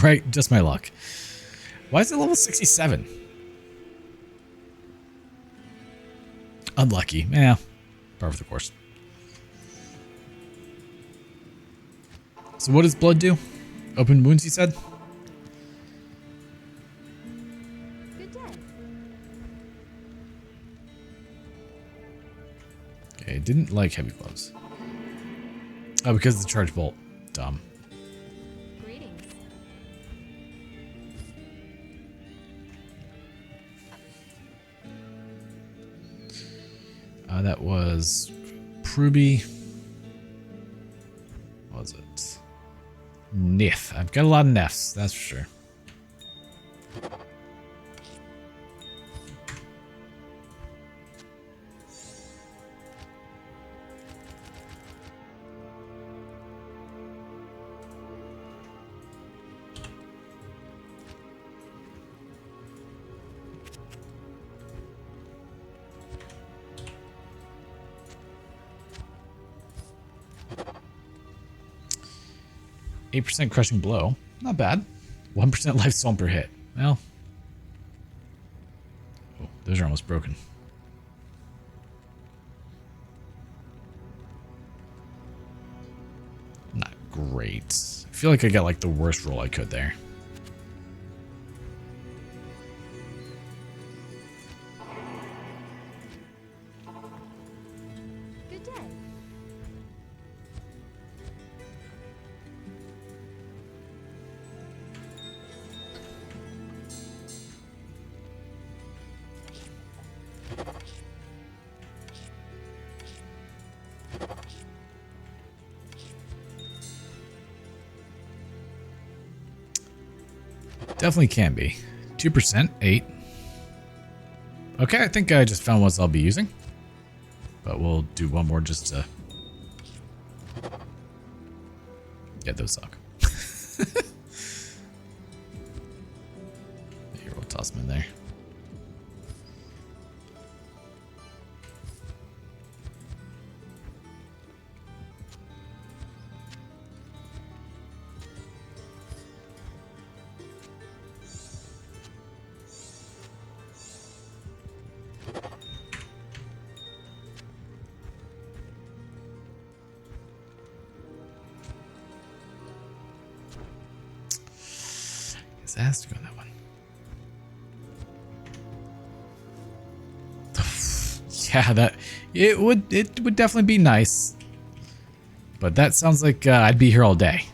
Right, just my luck. Why is it level 67? Unlucky. Yeah, par for the course. So what does blood do? Open wounds, you said? Good day. Okay, didn't like heavy gloves. Oh, because of the charge bolt. Dumb. Greetings. That was Pruby. What was it? Nif. I've got a lot of Nefs, that's for sure. %, crushing blow. Not bad. 1% life storm per hit. Well. Oh, those are almost broken. Not great. I feel like I got like the worst roll I could there. Good day. Definitely can be. 2%, 8. Okay, I think I just found what I'll be using. But we'll do one more just to... Yeah, those suck. Here, we'll toss them in there. It has to go on that one. Yeah, that it would definitely be nice. But that sounds like I'd be here all day.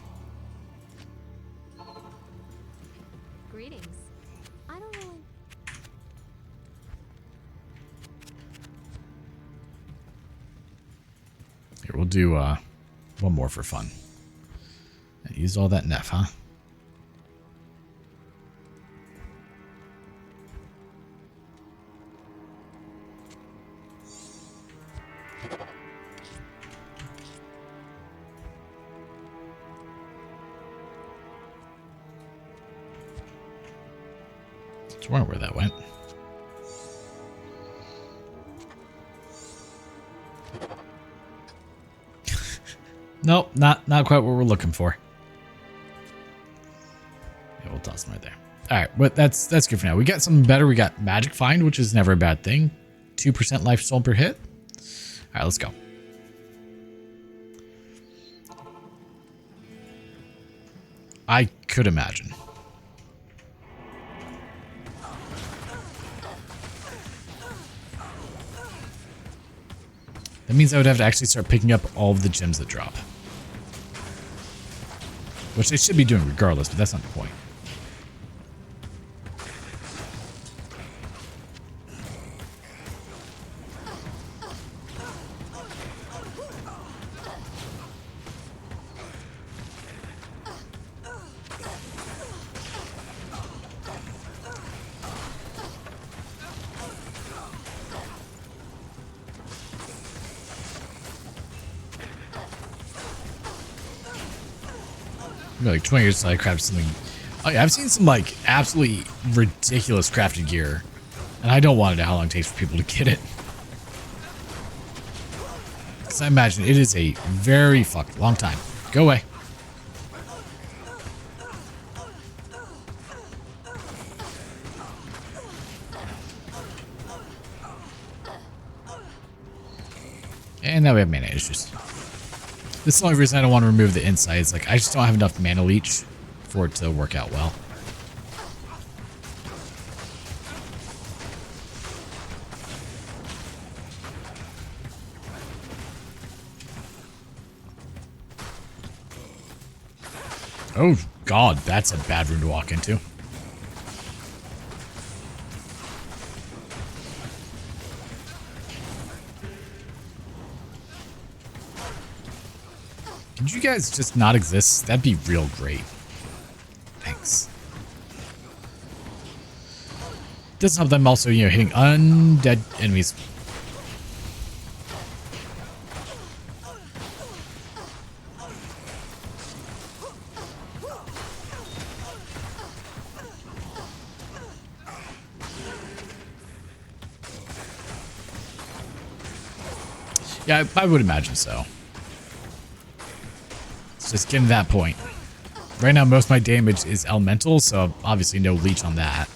Greetings. I don't really. Here, we'll do one more for fun. I used all that Nef, huh? I wonder where that went. Nope, not quite what we're looking for. Yeah, we'll toss them right there. All right, but that's good for now. We got something better. We got Magic Find, which is never a bad thing. 2% life stolen per hit. All right, let's go. I could imagine. That means I would have to actually start picking up all of the gems that drop. Which they should be doing regardless, but that's not the point. Maybe like 20 years until I crafted something. Oh, yeah, I've seen some like absolutely ridiculous crafted gear, and I don't want to know how long it takes for people to get it. Because I imagine it is a very fucking long time. Go away. And now we have mana issues. This is the only reason I don't want to remove the insides. Like, I just don't have enough mana leech for it to work out well. Oh, God, that's a bad room to walk into. Could you guys just not exist? That'd be real great. Thanks. Does help them also, you know, hitting undead enemies. Yeah, I would imagine so. It's just getting to that point. Right now, most of my damage is elemental, so obviously no leech on that.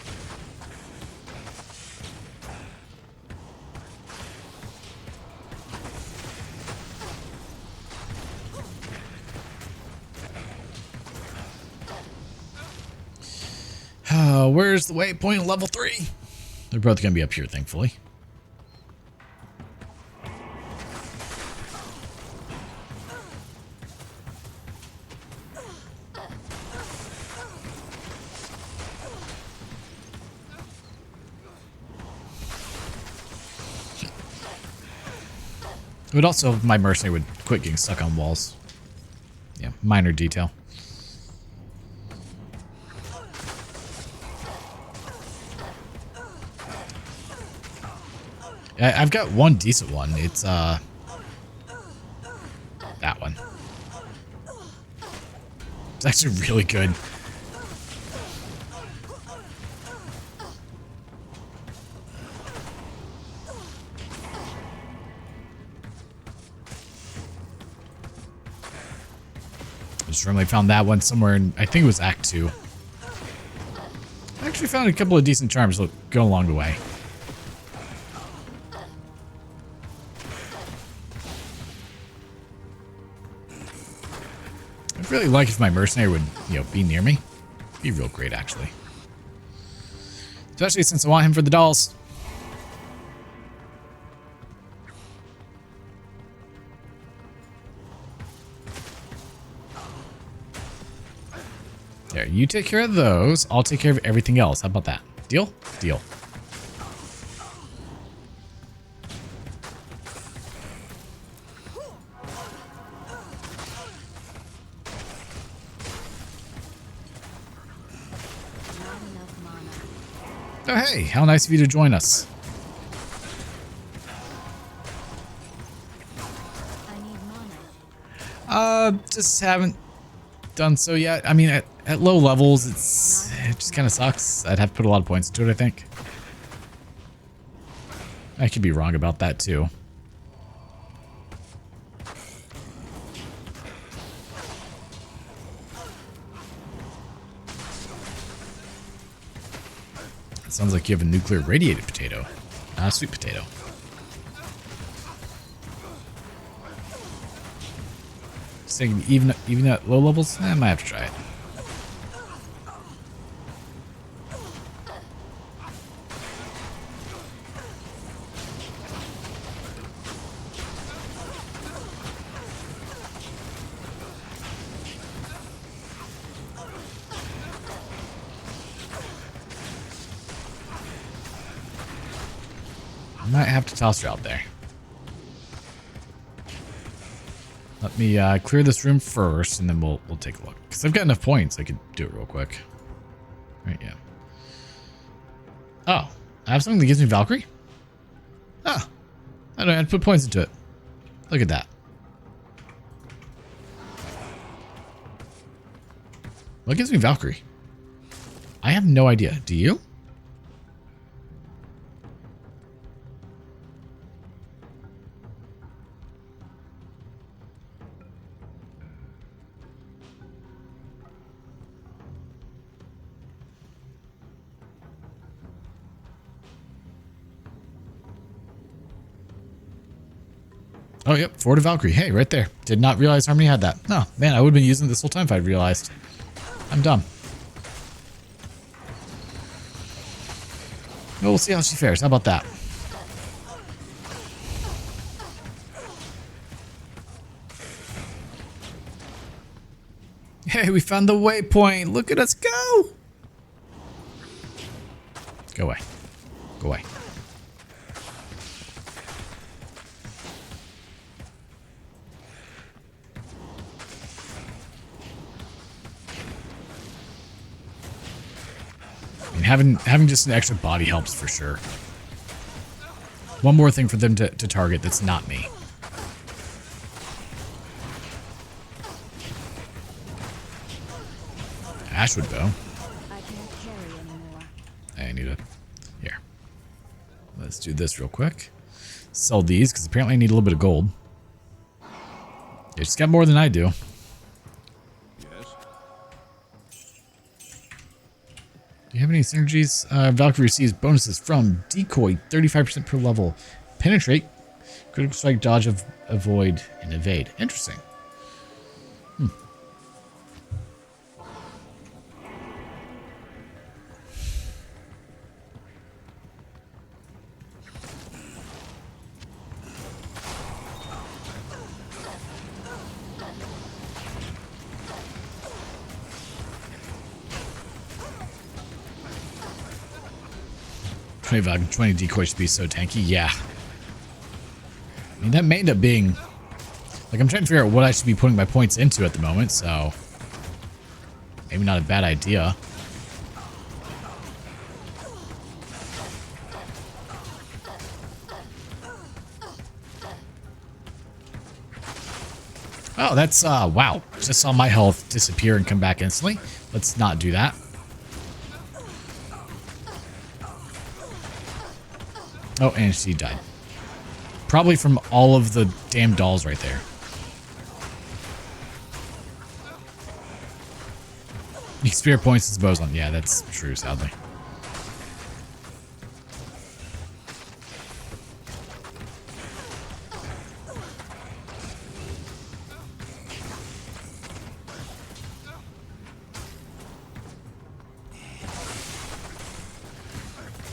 Where's the waypoint level 3? They're both going to be up here, thankfully. It would also, my mercenary would quit getting stuck on walls. Yeah, minor detail. I've got one decent one. It's, that one. It's actually really good. Just randomly found that one somewhere in, I think it was Act 2. I actually found a couple of decent charms that go along the way. I'd really like if my mercenary would, you know, be near me. Be real great, actually. Especially since I want him for the dolls. There, you take care of those. I'll take care of everything else. How about that? Deal? Deal. Oh, hey, how nice of you to join us. Just haven't done so yet. I mean, at low levels, it just kind of sucks. I'd have to put a lot of points into it, I think. I could be wrong about that, too. It sounds like you have a nuclear radiated potato, not a sweet potato. Just thinking, even at low levels, I might have to try it. I might have to toss her out there. Let me clear this room first, and then we'll take a look. Because I've got enough points, I could do it real quick. Right, yeah. Oh, I have something that gives me Valkyrie? Oh, I don't have to put points into it. Look at that. What gives me Valkyrie? I have no idea. Do you? Oh, yep. Ford of Valkyrie. Hey, right there. Did not realize Harmony had that. Oh, man, I would have been using this whole time if I'd realized. I'm dumb. Well, we'll see how she fares. How about that? Hey, we found the waypoint. Look at us go. Go away. Go away. I mean, having just an extra body helps for sure. One more thing for them to target that's not me. Ashwood bow. I can't carry anymore. I need a... Here. Let's do this real quick. Sell these, because apparently I need a little bit of gold. Yeah, she's got more than I do. Do you have any synergies? Valkyrie receives bonuses from Decoy, 35% per level. Penetrate, Critical Strike, Dodge, Avoid, and Evade. Interesting. 20 decoy should be so tanky. Yeah. I mean, that may end up being... Like, I'm trying to figure out what I should be putting my points into at the moment, so... Maybe not a bad idea. Oh, that's, wow. Just saw my health disappear and come back instantly. Let's not do that. Oh, and she died. Probably from all of the damn dolls right there. Experience points is Bowazon. Yeah, that's true, sadly.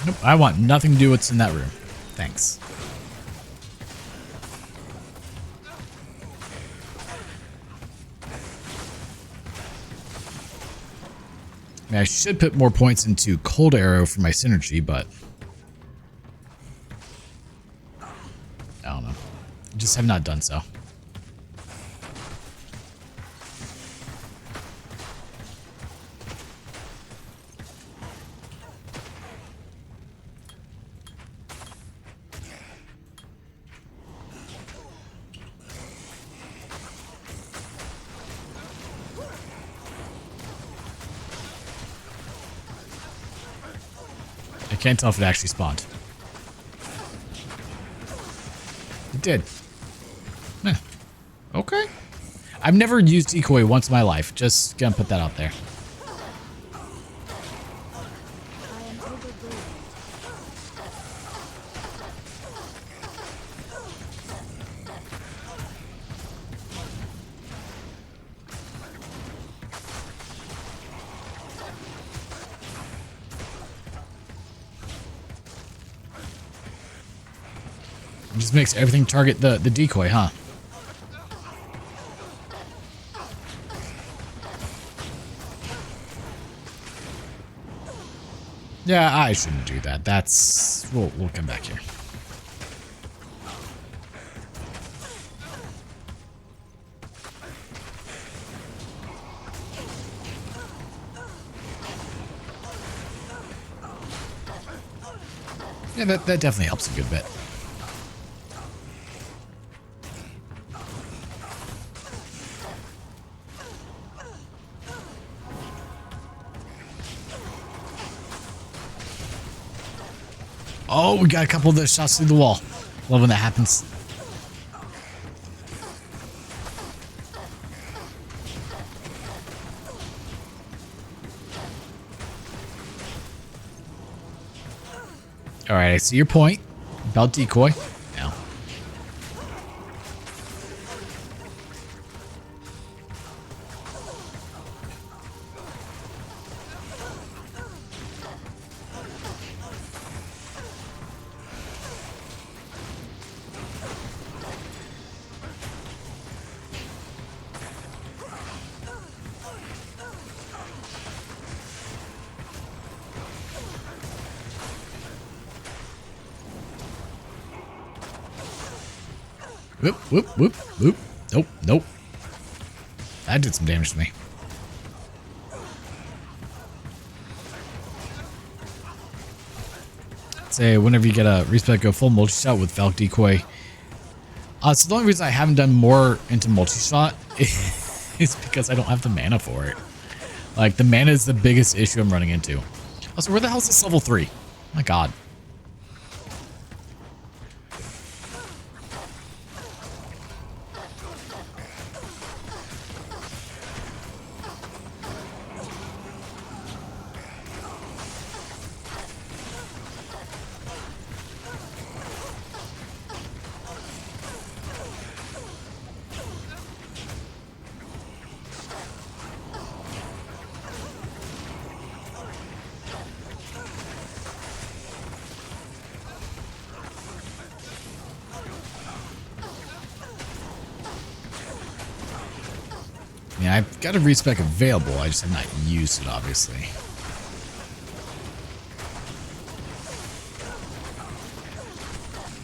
Nope, I want nothing to do with what's in that room. Thanks. I mean, I should put more points into Cold Arrow for my synergy, but I don't know. I just have not done so. I can't tell if it actually spawned. It did. Eh. Okay. I've never used decoy once in my life. Just gonna put that out there. I am overburdened. It just makes everything target the decoy, huh? Yeah, I shouldn't do that. That's... We'll come back here. Yeah, that definitely helps a good bit. Oh, we got a couple of those shots through the wall. Love when that happens. All right, I see your point about decoy. Now. Whoop, whoop, whoop, whoop. Nope, nope. That did some damage to me. Say, whenever you get a respec, go full multi-shot with Valk Decoy. So the only reason I haven't done more into multi-shot is because I don't have the mana for it. Like, the mana is the biggest issue I'm running into. Also, where the hell is this level 3? Oh my god. Yeah, I've got a respec available. I just have not used it, obviously.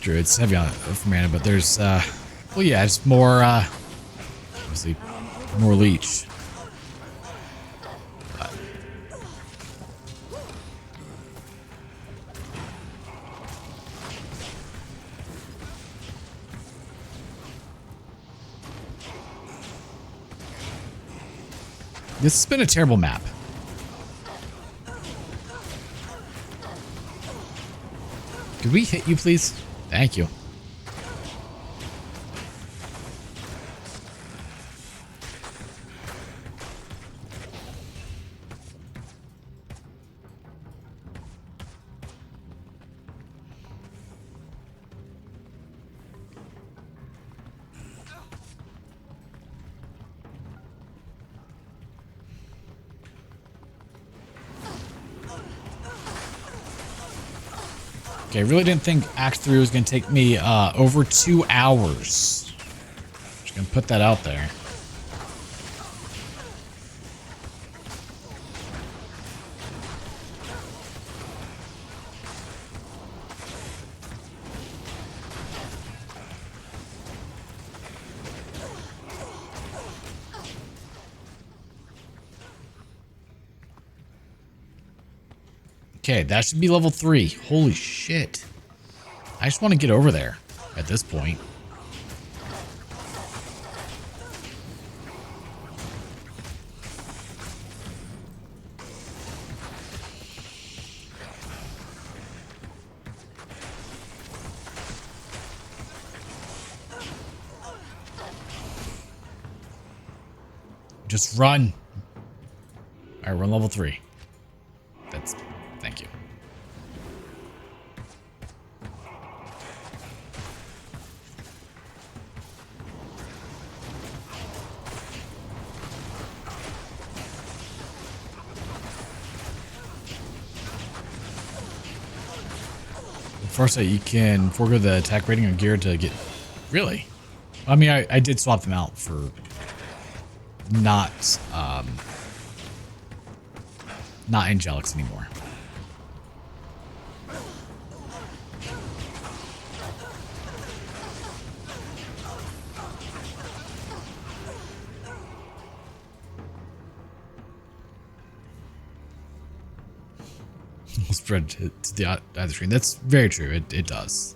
True, it's heavy on for mana, but there's, well, yeah, it's more, obviously, more leech. But. This has been a terrible map. Could we hit you, please? Thank you. Okay, I really didn't think Act 3 was going to take me over 2 hours. Just going to put that out there. Okay, that should be level 3. Holy shit. I just want to get over there at this point. Just run. All right, we're on level 3. That's... Thank you. First, you can forego the attack rating on gear to get... Really? I mean, I did swap them out for not Angelics anymore. Spread to the other screen. That's very true. It does.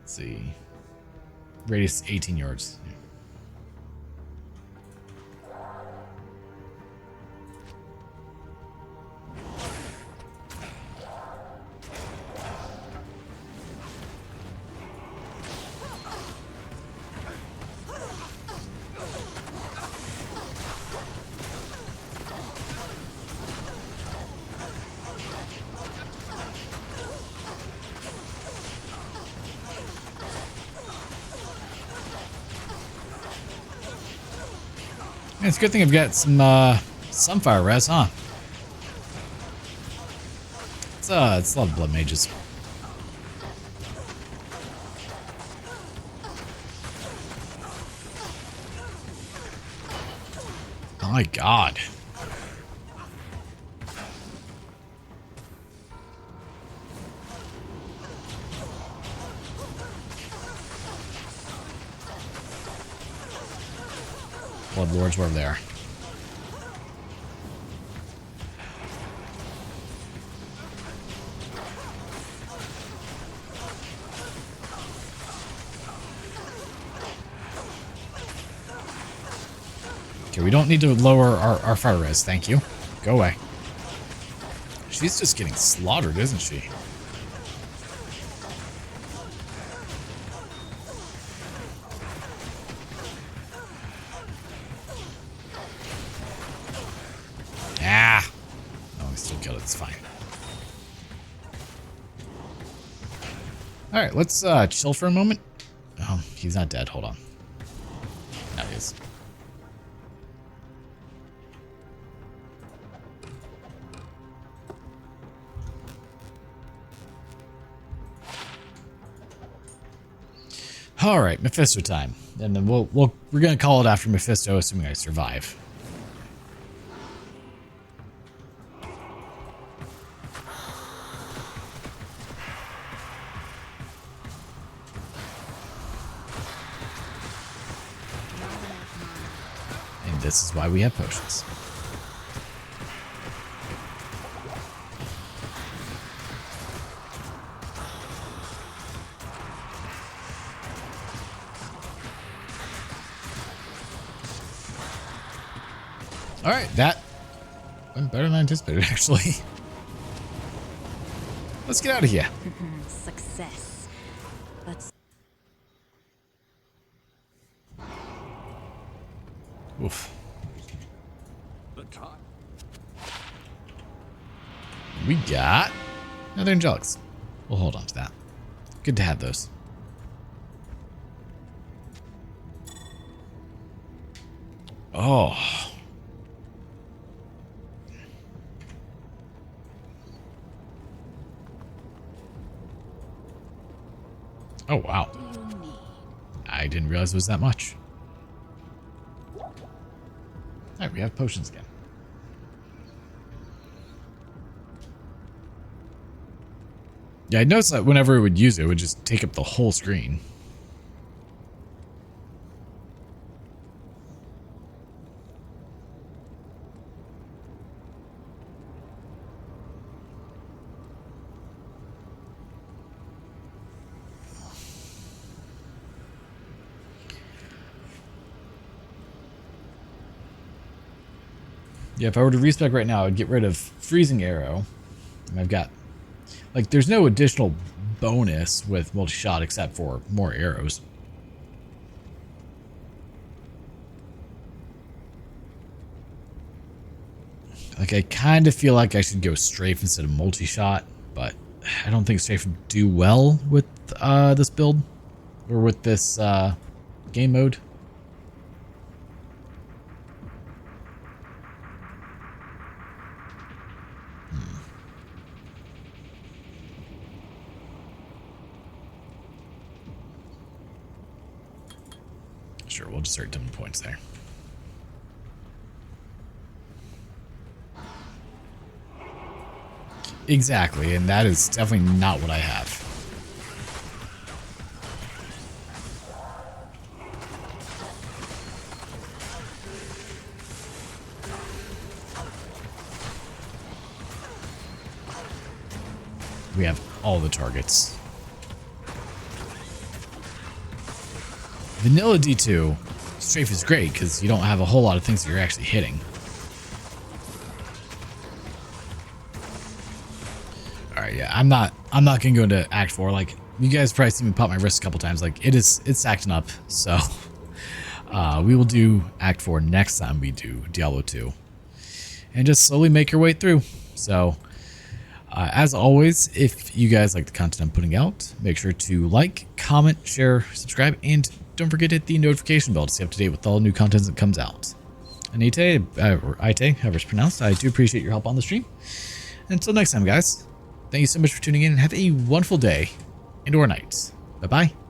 Let's see. Radius 18 yards. Man, it's a good thing I've got some fire res, huh? It's a lot of blood mages. Oh my god. Blood lords, wherever they are. Okay, we don't need to lower our fire res, thank you. Go away. She's just getting slaughtered, isn't she? Ah! Oh, we still killed it, it's fine. Alright, let's chill for a moment. Oh, he's not dead, hold on. Now he is. All right, Mephisto time, and then we're gonna call it after Mephisto, assuming I survive. And this is why we have potions. All right, that went better than I anticipated, actually. Let's get out of here. Success. But Oof. The time. We got another Angelics. We'll hold on to that. Good to have those. Oh. Oh, wow. I didn't realize it was that much. Alright, we have potions again. Yeah, I noticed that whenever it would use it, it would just take up the whole screen. Yeah, if I were to respec right now, I'd get rid of Freezing Arrow. And I've got, like, there's no additional bonus with multi-shot except for more arrows. Like, I kind of feel like I should go strafe instead of multi-shot, but I don't think strafe would do well with this build or with this game mode. Sure, we'll just start dumping points there. Exactly, and that is definitely not what I have. We have all the targets. Vanilla D2 strafe is great because you don't have a whole lot of things that you're actually hitting. All right, yeah, I'm not gonna go into Act 4. Like, you guys probably seen me pop my wrist a couple times. Like, it's acting up. So we will do Act 4 next time we do Diablo 2, and just slowly make your way through. So as always, if you guys like the content I'm putting out, make sure to like, comment, share, subscribe, and don't forget to hit the notification bell to stay up to date with all new content that comes out. Anite, or Ite, however it's pronounced, I do appreciate your help on the stream. Until next time, guys, thank you so much for tuning in and have a wonderful day and or night. Bye-bye.